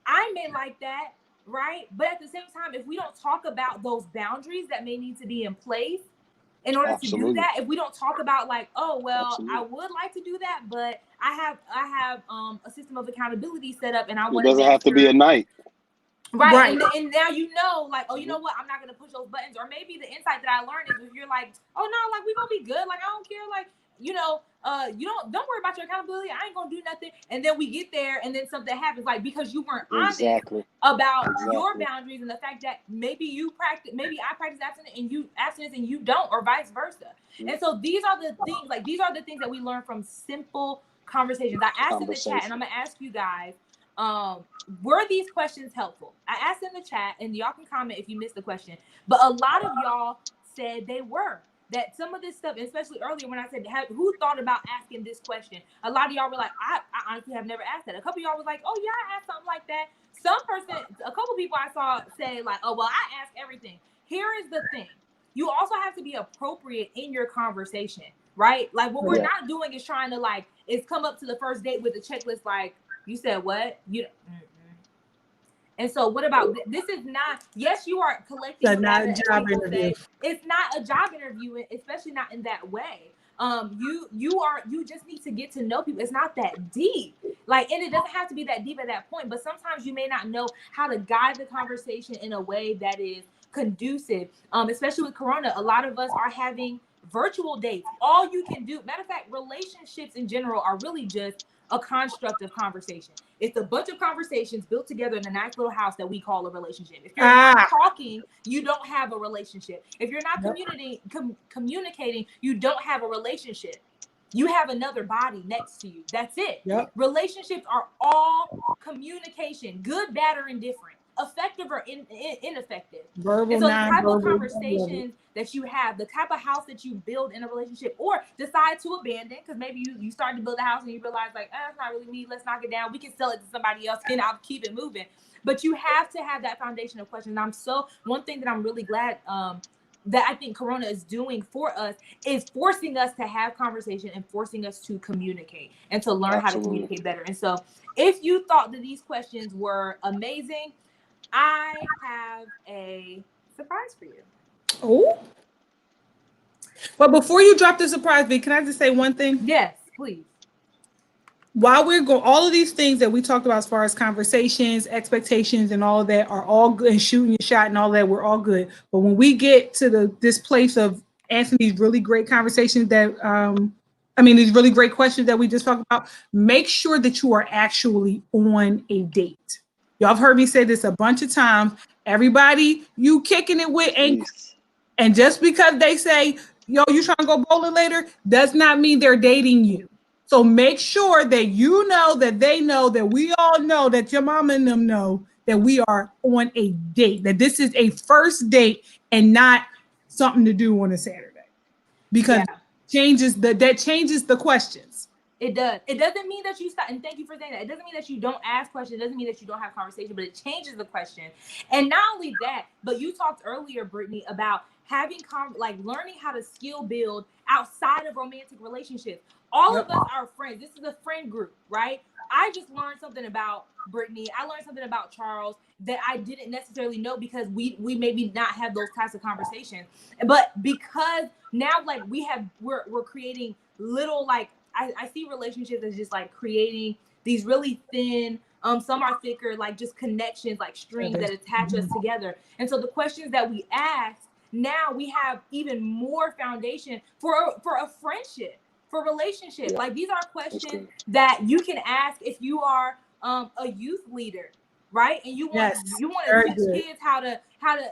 I may like that, right? But at the same time, if we don't talk about those boundaries that may need to be in place in order to do that, if we don't talk about, like, oh, well, I would like to do that, but I have a system of accountability set up, and I want to. It doesn't have to be a night. Right. And now like, oh, you know what? I'm not going to push those buttons. Or maybe the insight that I learned is, if you're like, oh, no, like, we're going to be good. Like, I don't care. Like, you don't worry about your accountability. I ain't going to do nothing. And then we get there and then something happens, like, because you weren't honest about your boundaries and the fact that maybe I practice abstinence and you don't, or vice versa. And so these are the things that we learn from simple conversations. I asked in the chat, and I'm going to ask you guys, were these questions helpful? I asked in the chat, and y'all can comment if you missed the question, but a lot of y'all said they were. That some of this stuff, especially earlier when I said, who thought about asking this question? A lot of y'all were like, I honestly have never asked that. A couple of y'all was like, oh yeah, I asked something like that. A couple people I saw say, like, oh, well, I ask everything. Here is the thing. You also have to be appropriate in your conversation, right? Like, what we're not doing is trying to, like, is come up to the first date with a checklist, like, you said what? And so what about this? Is not, yes, you are collecting. It's not a job interview. It's not a job interview, especially not in that way. You just need to get to know people. It's not that deep. Like, and it doesn't have to be that deep at that point, but sometimes you may not know how to guide the conversation in a way that is conducive. Especially with Corona, a lot of us are having virtual dates. All you can do, matter of fact, relationships in general are really just a construct of conversation. It's a bunch of conversations built together in a nice little house that we call a relationship. If you're not talking, you don't have a relationship. If you're not communicating, you don't have a relationship. You have another body next to you. That's it. Yep. Relationships are all communication, good, bad, or indifferent, effective or ineffective. Verbal, and so the type of non-verbal, conversations that you have, the type of house that you build in a relationship, or decide to abandon, because maybe you start to build a house and you realize, like, it's not really me, let's knock it down, we can sell it to somebody else and I'll keep it moving. But you have to have that foundation of questions. One thing that I'm really glad that I think Corona is doing for us is forcing us to have conversation and forcing us to communicate and to learn how to communicate better. And so if you thought that these questions were amazing, I have a surprise for you. Oh. But before you drop the surprise, V, can I just say one thing? Yes, please. While we're going, all of these things that we talked about as far as conversations, expectations, and all of that are all good, and shooting your shot and all that, we're all good. But when we get to this place of answering these really great conversations that, these really great questions that we just talked about, make sure that you are actually on a date. Y'all have heard me say this a bunch of times. Everybody you kicking it with ain't, Peace. and just because they say, yo, you trying to go bowling later, does not mean they're dating you. So make sure that you know, that they know, that we all know, that your mama and them know that we are on a date, that this is a first date and not something to do on a Saturday. Because Yeah. that changes the questions. It does. It doesn't mean that you stop. And thank you for saying that. It doesn't mean that you don't ask questions. It doesn't mean that you don't have conversation, but it changes the question. And not only that, but you talked earlier, Brittany, about having like learning how to skill build outside of romantic relationships. All of us are friends. This is a friend group, right? I just learned something about Brittany. I learned something about Charles that I didn't necessarily know because we maybe not have those types of conversations. But because now like we're creating little like I see relationships as just like creating these really thin, some are thicker, like just connections, like strings that attach us together. And so the questions that we ask, now we have even more foundation for a friendship, for relationship. Yeah, Like these are that's questions good. that you can ask if you are a youth leader, right? And you want Yes, to very teach good. kids how to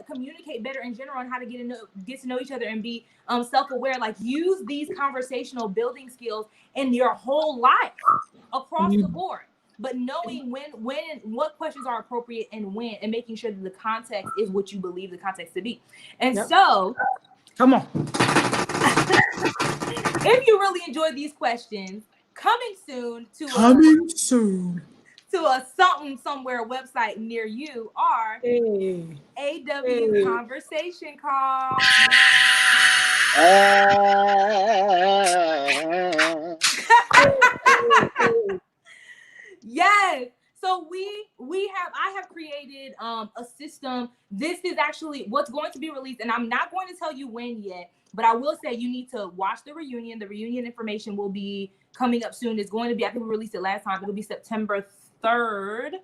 communicate better in general and how to get to know each other and be self-aware. Like use these conversational building skills in your whole life across the board, but knowing when what questions are appropriate and when, and making sure that the context is what you believe the context to be. And so Come on. if you really enjoyed these questions, coming soon Coming soon. to a something somewhere website near you are Hey. AW Hey. conversation call. Ah, Yes. So I have created a system. This is actually what's going to be released, and I'm not going to tell you when yet, but I will say you need to watch the reunion. The reunion information will be coming up soon. It's going to be, I think we released it last time. It'll be September 3rd.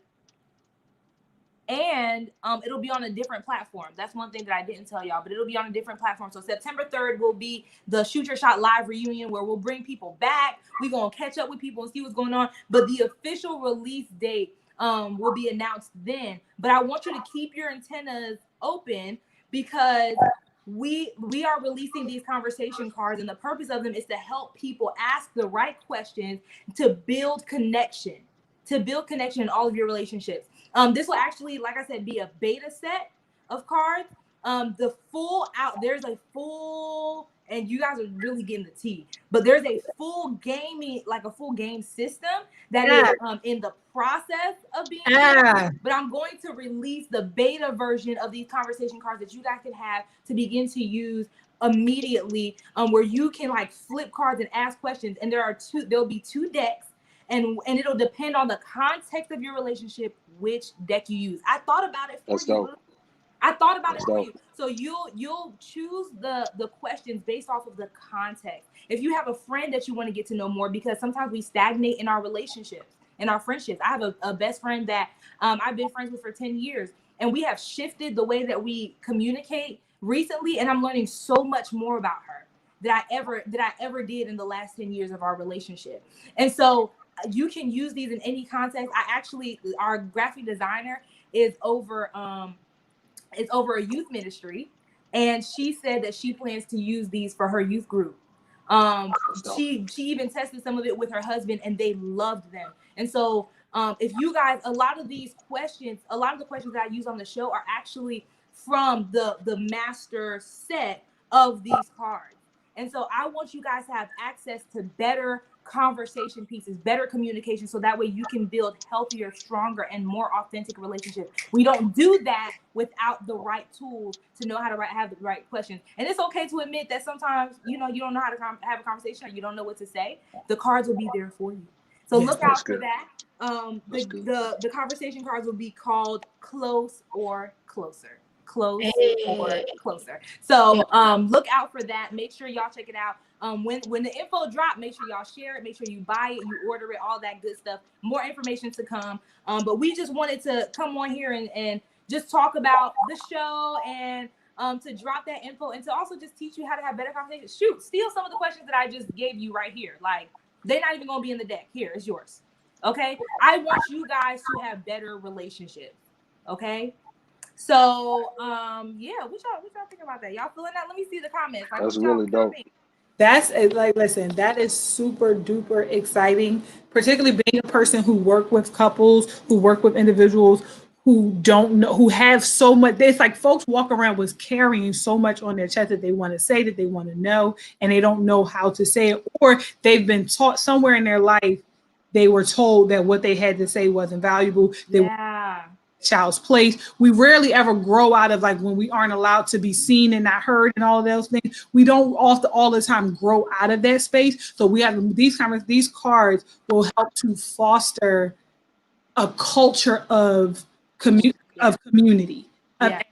And it'll be on a different platform. That's one thing that I didn't tell y'all, but it'll be on a different platform. So September 3rd will be the Shoot Your Shot live reunion where we'll bring people back. We're going to catch up with people and see what's going on. But the official release date will be announced then. But I want you to keep your antennas open because we are releasing these conversation cards, and the purpose of them is to help people ask the right questions to build connection, in all of your relationships. This will actually, like I said, be a beta set of cards. There's a full, and you guys are really getting the tea, but there's a full gaming, like a full game system that is in the process of being built. But I'm going to release the beta version of these conversation cards that you guys can have to begin to use immediately, where you can like flip cards and ask questions. And there'll be two decks. And it'll depend on the context of your relationship, which deck you use. I thought about it for that's you. dope. I thought about That's it for dope. you. So you'll choose the questions based off of the context. If you have a friend that you want to get to know more, because sometimes we stagnate in our relationships, in our friendships. I have a best friend that I've been friends with for 10 years, and we have shifted the way that we communicate recently, and I'm learning so much more about her that I ever did in the last 10 years of our relationship. And so you can use these in any context. Our graphic designer is over a youth ministry, and she said that she plans to use these for her youth group. She even tested some of it with her husband, and they loved them. And so if you guys, a lot of the questions that I use on the show are actually from the master set of these cards. And so I want you guys to have access to better conversation pieces, better communication, so that way you can build healthier, stronger, and more authentic relationships. We don't do that without the right tools to know how to have the right questions. And it's okay to admit that sometimes you don't know how to have a conversation, or you don't know what to say. The cards will be there for you. So look out for that. The conversation cards will be called Close or Closer. Close or Closer. So look out for that. Make sure y'all check it out. When the info drop, make sure y'all share it. Make sure you buy it, you order it, all that good stuff. More information to come. But we just wanted to come on here and just talk about the show, and to drop that info, and to also just teach you how to have better conversations. Shoot, steal some of the questions that I just gave you right here. Like, they're not even going to be in the deck. Here, it's yours. Okay, I want you guys to have better relationships. Okay, so yeah, what y'all think about that? Y'all feeling that? Let me see the comments. Like, That's what y'all really what y'all dope. think? Like, listen, that is super duper exciting, particularly being a person who work with couples, who work with individuals who don't know, who have so much. It's like folks walk around with carrying so much on their chest that they want to say, that they want to know, and they don't know how to say it, or they've been taught somewhere in their life, they were told that what they had to say wasn't valuable. They Yeah, child's place. We rarely ever grow out of like when we aren't allowed to be seen and not heard and all of those things. We don't all the time grow out of that space. So we have these cards will help to foster a culture of community of yeah,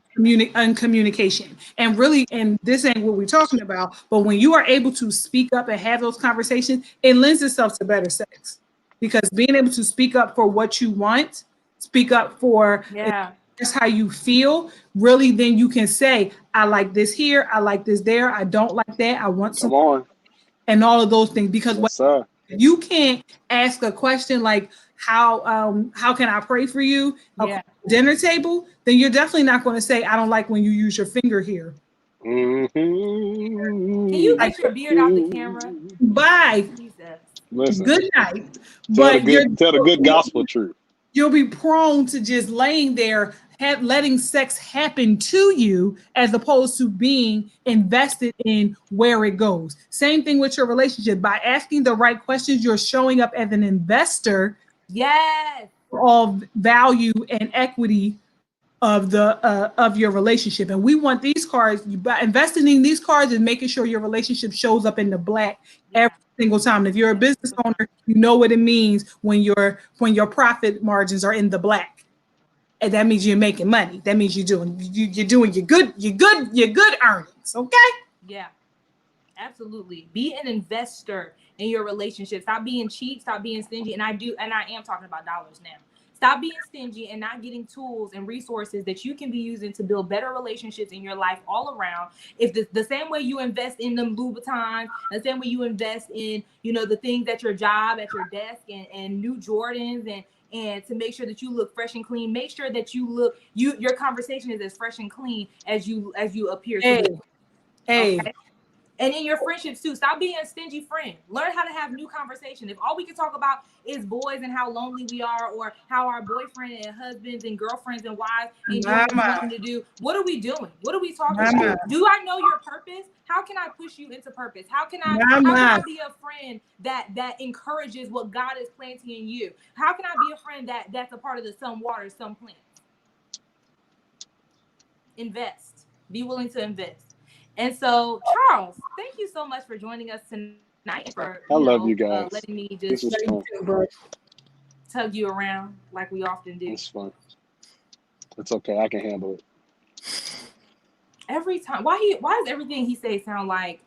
and communication, and really, and this ain't what we're talking about, but when you are able to speak up and have those conversations, it lends itself to better sex, because being able to speak up for what you want, speak up for yeah, just how you feel, really, then you can say, I like this here, I like this there, I don't like that, I want some, Come on. and all of those things. Because what Yes, sir. you can't ask a question like how can I pray for you yeah. dinner table, then you're definitely not going to say, I don't like when you use your finger here. Can you Like, get your beard out the camera? bye, Jesus. Listen, good night. But tell the good gospel truth. you'll be prone to just laying there, letting sex happen to you, as opposed to being invested in where it goes. Same thing with your relationship. By asking the right questions, you're showing up as an investor Yes. of value and equity of your relationship. And we want these cards, by investing in these cards and making sure your relationship shows up in the black Yeah. every single time. If you're a business owner, you know what it means when your profit margins are in the black. And that means you're making money. That means you're doing your good earnings. Okay. Yeah. Absolutely. Be an investor in your relationship. Stop being cheap. Stop being stingy. And I am talking about dollars now. Stop being stingy and not getting tools and resources that you can be using to build better relationships in your life all around. If the same way you invest in them Louboutins, the same way you invest in, the things at your job, at your desk, and new Jordans, and to make sure that you look fresh and clean, make sure that your conversation is as fresh and clean as you appear to Hey, be. hey, Okay. And in your friendships too, stop being a stingy friend. Learn how to have new conversation. If all we can talk about is boys and how lonely we are, or how our boyfriend and husbands and girlfriends and wives ain't doing what we want them to do, what are we doing? What are we talking That's about? good. Do I know your purpose? How can I push you into purpose? How can I be a friend that encourages what God is planting in you? How can I be a friend that's a part of the some water, some plants? Invest. Be willing to invest. And so, Charles, thank you so much for joining us tonight, for I love you guys. letting me This just is fun. tug you around like we often do. It's fun. It's okay. I can handle it. Every time, why does everything he says sound like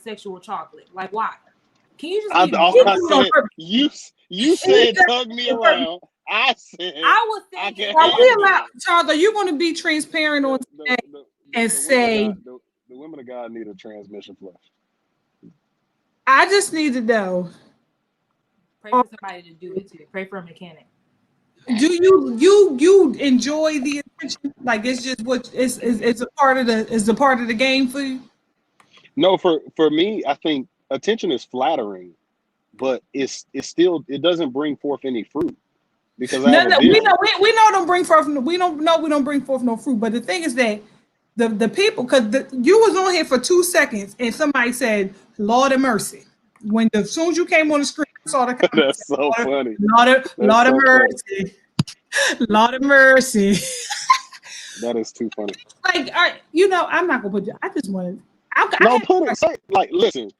sexual chocolate? Like, why? Can you just be I said you said tug me around. I said I was I thinking, can handle it. Charles, are you going to be transparent on today and say, the women of God need a transmission flush. I just need to know, pray for somebody to do it too. Pray for a mechanic. do you enjoy the attention? Like, it's just what it's a part of the game for you? No, for me, I think attention is flattering, but it doesn't bring forth any fruit because I No, have a no, vision. we know don't bring forth. We don't bring forth no fruit. But the thing is that the people, because you was on here for 2 seconds and somebody said, "Lord of mercy." As soon as you came on the screen, I saw the comment. That's so funny. That's Lord of so funny. mercy, Lord of mercy. That is too funny. Like, I'm not gonna put you. I just wanted. No, put it. Say, like, listen.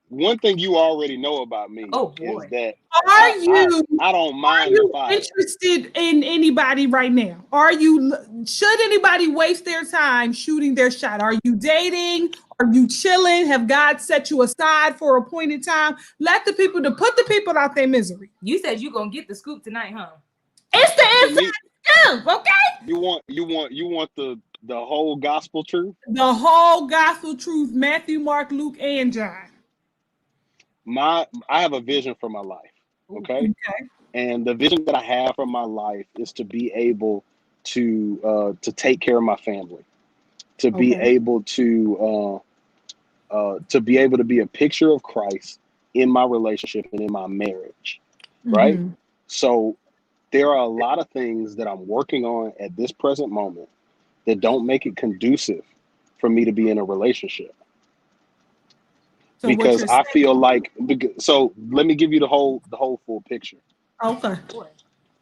One thing you already know about me Oh is boy. that Are you I don't mind the fire. interested in anybody right now? Should anybody waste their time shooting their shot? Are you dating? Are you chilling? Have God set you aside for a appointed time? Let the people to put the people out their misery. You said you gonna get the scoop tonight, huh? It's the For inside me, scoop, okay? you want the whole gospel truth. The whole gospel truth, Matthew, Mark, Luke, and John. I have a vision for my life. Okay. And the vision that I have for my life is to be able to take care of my family, to be able to be able to be a picture of Christ in my relationship and in my marriage, right? So there are a lot of things that I'm working on at this present moment that don't make it conducive for me to be in a relationship. So Because I feel like, so let me give you the whole full picture. Okay.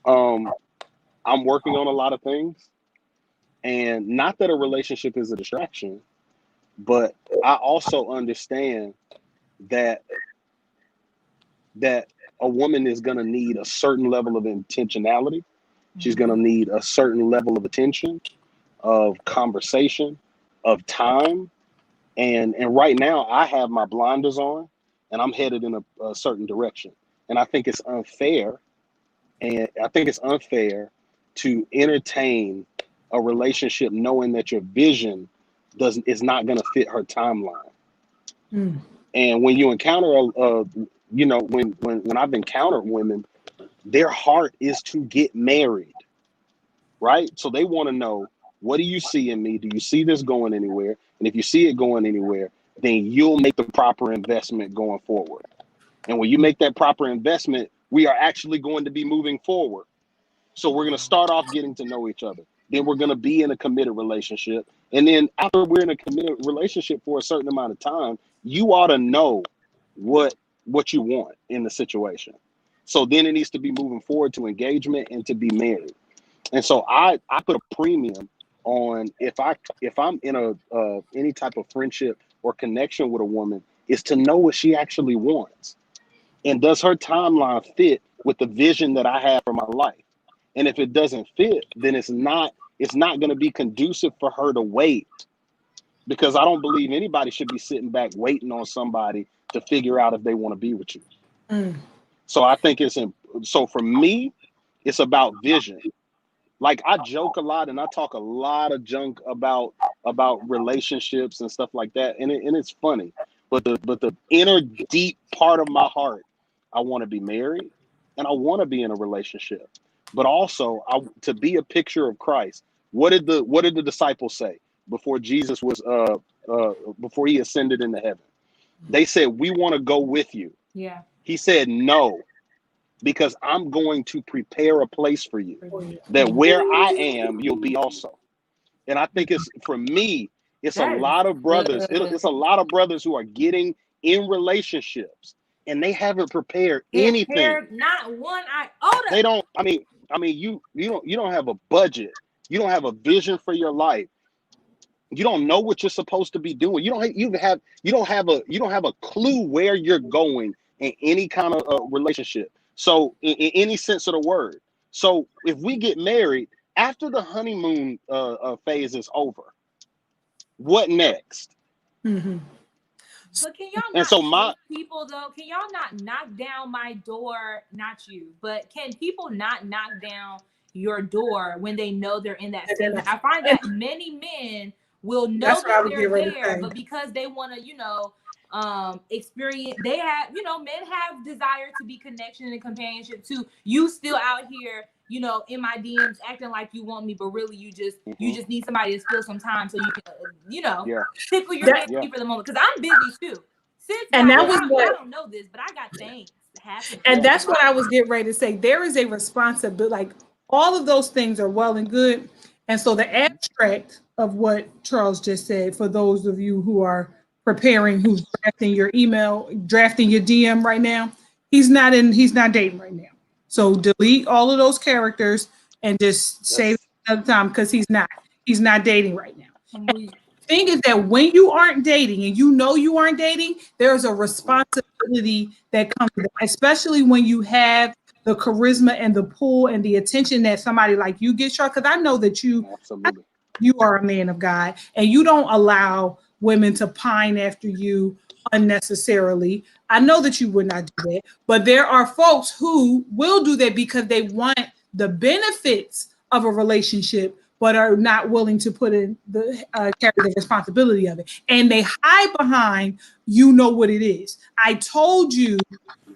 I'm working on a lot of things, and not that a relationship is a distraction, but I also understand that a woman is going to need a certain level of intentionality. She's going to need a certain level of attention, of conversation, of time. And right now I have my blinders on and I'm headed in a certain direction. And I think it's unfair. And I think it's unfair to entertain a relationship knowing that your vision is not going to fit her timeline. And when you encounter when I've encountered women, their heart is to get married, right? So they want to know, what do you see in me? Do you see this going anywhere? And if you see it going anywhere, then you'll make the proper investment going forward. And when you make that proper investment, we are actually going to be moving forward. So we're going to start off getting to know each other. Then we're going to be in a committed relationship. And then after we're in a committed relationship for a certain amount of time, you ought to know what you want in the situation. So then it needs to be moving forward to engagement and to be married. And so I put a premium on if I'm in a any type of friendship or connection with a woman, is to know what she actually wants. And does her timeline fit with the vision that I have for my life? And if it doesn't fit, then it's not going to be conducive for her to wait, because I don't believe anybody should be sitting back waiting on somebody to figure out if they want to be with you. So I think so for me, it's about vision. Like, I joke a lot and I talk a lot of junk about relationships and stuff like that, and it's funny. But the inner deep part of my heart, I want to be married and I want to be in a relationship. But also to be a picture of Christ. What did the disciples say before Jesus was before he ascended into heaven? They said, "We want to go with you." Yeah. He said, "No, because I'm going to prepare a place for you, that where I am, you'll be also." And I think for me, it's a lot of brothers. It's a lot of brothers who are getting in relationships and they haven't prepared anything. Not one iota. They don't. I mean, you don't have a budget. You don't have a vision for your life. You don't know what you're supposed to be doing. You don't have a clue where you're going in any kind of relationship. So in any sense of the word. So if we get married after the honeymoon phase is over, what next? But can y'all And so people though? Can y'all not knock down my door? Not you, but can people not knock down your door when they know they're in that season? I find that many men will know that they're there, but because they want to, experience, they have, men have desire to be connection and companionship too. You still out here, in my DMs acting like you want me, but really you just need somebody to steal some time so you can, tickle your fancy for the moment. Because I'm busy too. And that was I don't know this, but I got things happening. And that's what I was getting ready to say. There is a responsibility. Like, all of those things are well and good. And so the abstract of what Charles just said, for those of you who are preparing, who's drafting your email, drafting your DM right now, he's not dating right now. So delete all of those characters and just save another time, because he's not dating right now. Thing is that when you aren't dating and you aren't dating, there's a responsibility that comes with it, especially when you have the charisma and the pull and the attention that somebody like you gets, because I know that you are a man of God and you don't allow women to pine after you unnecessarily. I know that you would not do that, but there are folks who will do that because they want the benefits of a relationship, but are not willing to put in carry the responsibility of it. And they hide behind, what it is. I told you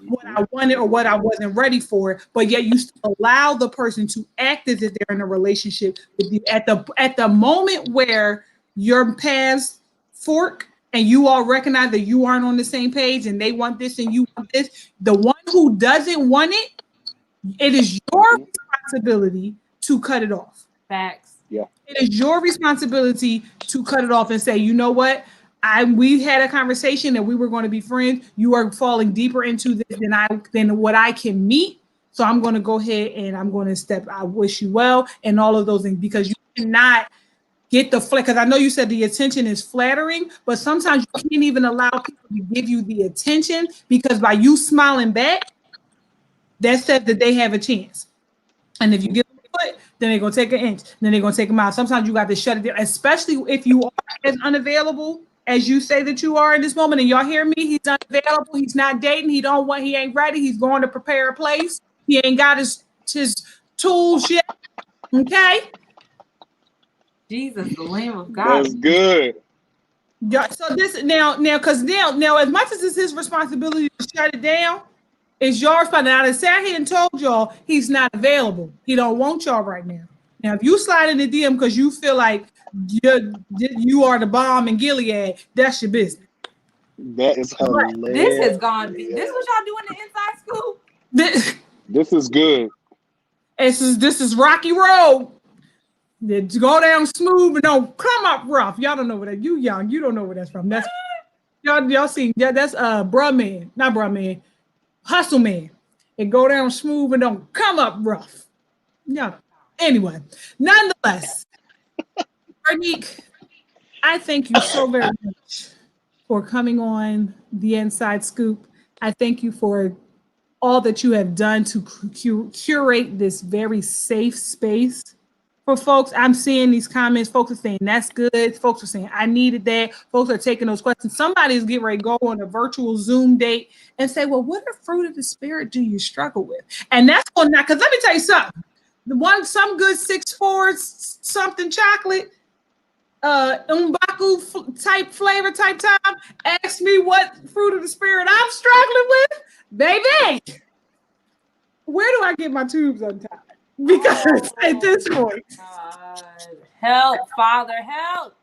what I wanted or what I wasn't ready for, but yet you still allow the person to act as if they're in a relationship with you at the moment where your paths fork and you all recognize that you aren't on the same page and they want this and you want this. The one who doesn't want it, it is your responsibility to cut it off. Facts. Yeah. It is your responsibility to cut it off and say, you know what? We had a conversation that we were going to be friends. You are falling deeper into this than what I can meet. So I'm going to go ahead and I'm going to step. I wish you well and all of those things, because you cannot get the flat. Because I know you said the attention is flattering, but sometimes you can't even allow people to give you the attention, because by you smiling back, that says that they have a chance. And if you give them a foot, then they're going to take an inch. Then they're going to take them out. Sometimes you got to shut it down, especially if you are as unavailable as you say that you are in this moment. And y'all hear me? He's unavailable. He's not dating. He ain't ready. He's going to prepare a place. He ain't got his tools yet. Okay? Jesus, the Lamb of God. That's good. Yeah. So this now, as much as it's his responsibility to shut it down, it's your responsibility. Now, I sat here and told y'all he's not available. He don't want y'all right now. Now, if you slide in the DM because you feel like you are the bomb in Gilead, that's your business. That is hilarious. This has gone. This is what y'all doing the inside scoop. This is good. This is Rocky Road. Go down smooth and don't come up rough. Y'all don't know what that. You young. You don't know where that's from. That's y'all seen. Yeah, that's Bruh Man, not Bruh Man. Hustle Man. And go down smooth and don't come up rough. Yeah. Anyway, nonetheless, Veronique, I thank you so very much for coming on the Inside Scoop. I thank you for all that you have done to curate this very safe space for folks. I'm seeing these comments. Folks are saying that's good. Folks are saying I needed that. Folks are taking those questions. Somebody's getting ready to go on a virtual Zoom date and say, well, what fruit of the spirit do you struggle with? And that's going not, because let me tell you something. Some good 6-4 something chocolate, umbaku type flavor type time. Ask me what fruit of the spirit I'm struggling with, baby. Where do I get my tubes untied? Because at this point, God. Help, Father, help.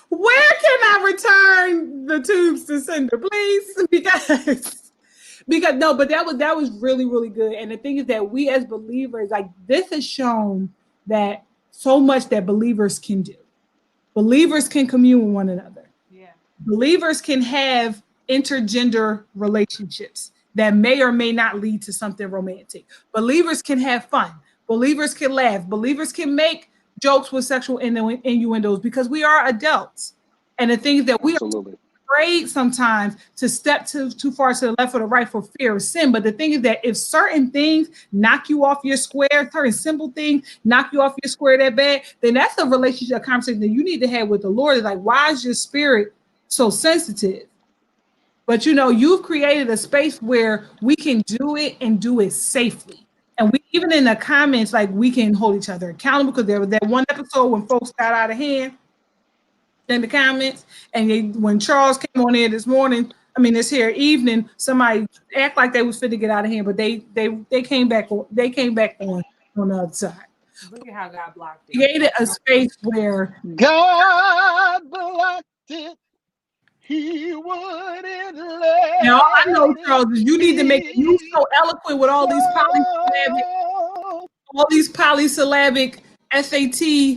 Where can I return the tubes to sender, please? Because no, but that was really, really good. And the thing is that we as believers, like, this has shown that so much that believers can do. Believers can commune with one another. Yeah. Believers can have intergender relationships that may or may not lead to something romantic. Believers can have fun. Believers can laugh. Believers can make jokes with sexual innuendos, because we are adults. And the thing is that we Absolutely. are afraid sometimes to step too far to the left or the right for fear of sin. But the thing is that if certain things knock you off your square, certain simple things knock you off your square that bad, then that's a relationship, a conversation that you need to have with the Lord. It's like, why is your spirit so sensitive? But you've created a space where we can do it and do it safely. And we, even in the comments, like, we can hold each other accountable, because there was that one episode when folks got out of hand in the comments. And when Charles came on here this evening, somebody act like they was fit to get out of hand, but they came back on the other side. Look at how God blocked it. Created a space where God blocked it. He wouldn't let. Now, I know, Charles, you need to make it. You so eloquent with all these polysyllabic SAT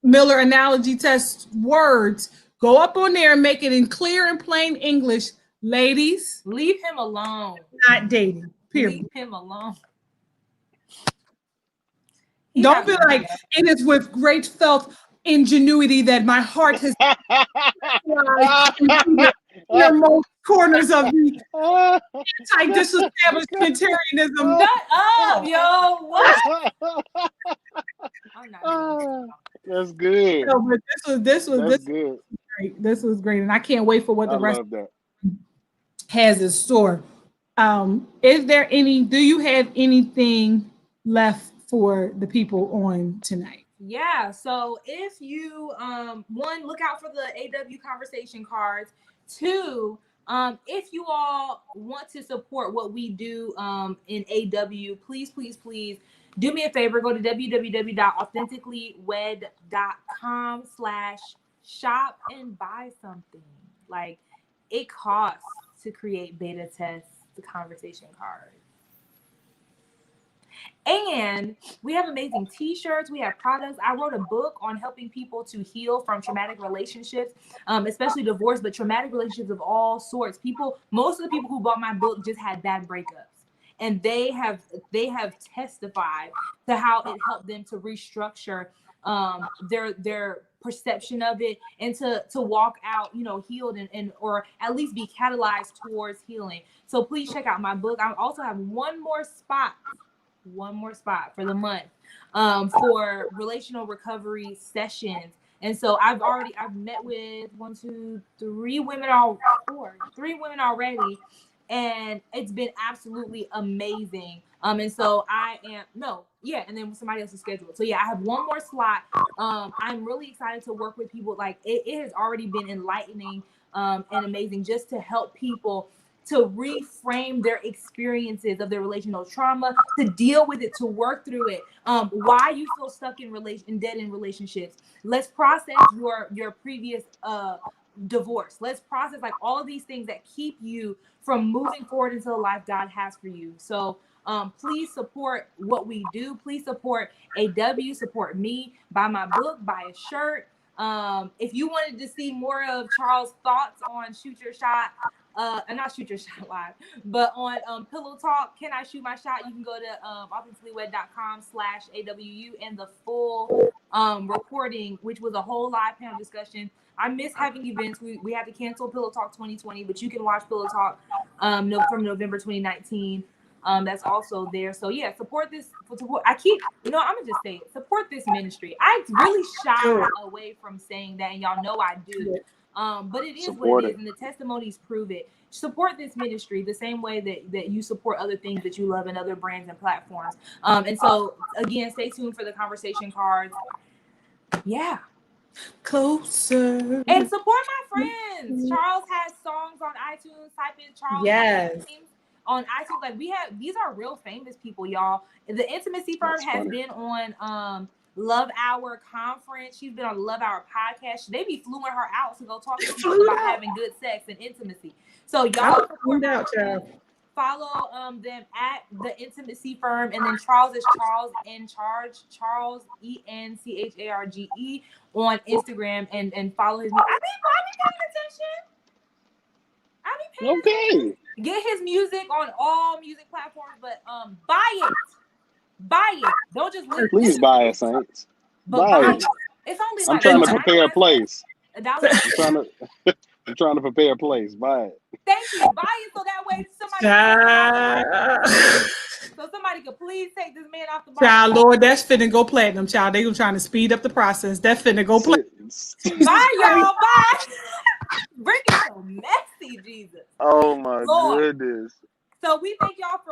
Miller analogy test words. Go up on there and make it in clear and plain English. Ladies, leave him alone. Not dating. Period. Leave him alone. Don't be like, it is with great felt ingenuity that my heart has the most corners of the anti-disestablishmentarianism. Shut up, yo! What? I'm not That's good. No, but this was good. Great. This was great, and I can't wait for what the rest love that. has in store. Is there any? Do you have anything left for the people on tonight? Yeah, so if you one, look out for the AW conversation cards. 2, If you all want to support what we do in AW, please do me a favor. Go to www.authenticallywed.com/shop and buy something. Like, it costs to create beta tests, the conversation cards. And we have amazing t-shirts. We have products. I wrote a book on helping people to heal from traumatic relationships, especially divorce, but traumatic relationships of all sorts. Most of the people who bought my book just had bad breakups, and they have testified to how it helped them to restructure their perception of it, and to walk out, healed, and or at least be catalyzed towards healing. So please check out my book. I also have one more spot for the month for relational recovery sessions. And so I've met with 3 women already, and it's been absolutely amazing. And so and then somebody else is scheduled. So yeah, I have one more slot. I'm really excited to work with people. Like, it has already been enlightening and amazing, just to help people to reframe their experiences of their relational trauma, to deal with it, to work through it. Why you feel stuck in dead in relationships. Let's process your previous divorce. Let's process like all of these things that keep you from moving forward into the life God has for you. So please support what we do. Please support AW, support me, buy my book, buy a shirt. If you wanted to see more of Charles' thoughts on Shoot Your Shot, not Shoot Your Shot Live, but on Pillow Talk, Can I Shoot My Shot? You can go to authenticallywed.com/AWU, and the full recording, which was a whole live panel discussion. I miss having events. We had to cancel Pillow Talk 2020, but you can watch Pillow Talk from November 2019. That's also there. So yeah, support this. I'm gonna just say it. Support this ministry. I really shy away from saying that, and y'all know I do. But it is what it is, and the testimonies prove it. Support this ministry the same way that you support other things that you love and other brands and platforms. And so again, stay tuned for the conversation cards. Yeah. Closer. And support my friends. Charles has songs on iTunes. Type in Charles. Yes. On iTunes, like these are real famous people, y'all. The Intimacy Firm has been on Love Hour Conference. She's been on Love Hour podcast. They be fluing her out to go talk to people about having good sex and intimacy. So y'all follow them at the Intimacy Firm, and then Charles is Charles in Charge, Charles ENCHARGE on Instagram, and follow his. I be paying attention. Okay. Get his music on all music platforms, but buy it. Don't just listen. Please buy it, Saints. Buy it. It's only I'm trying to prepare a place. I'm trying to prepare a place. Buy it. Thank you. Buy it so that way somebody could please take this man off the market. Child, Lord, that's finna go platinum, child. They gonna trying to speed up the process. That's finna go platinum. Bye, y'all. Bye. Bring it so messy, Jesus. Oh my goodness. So we thank y'all for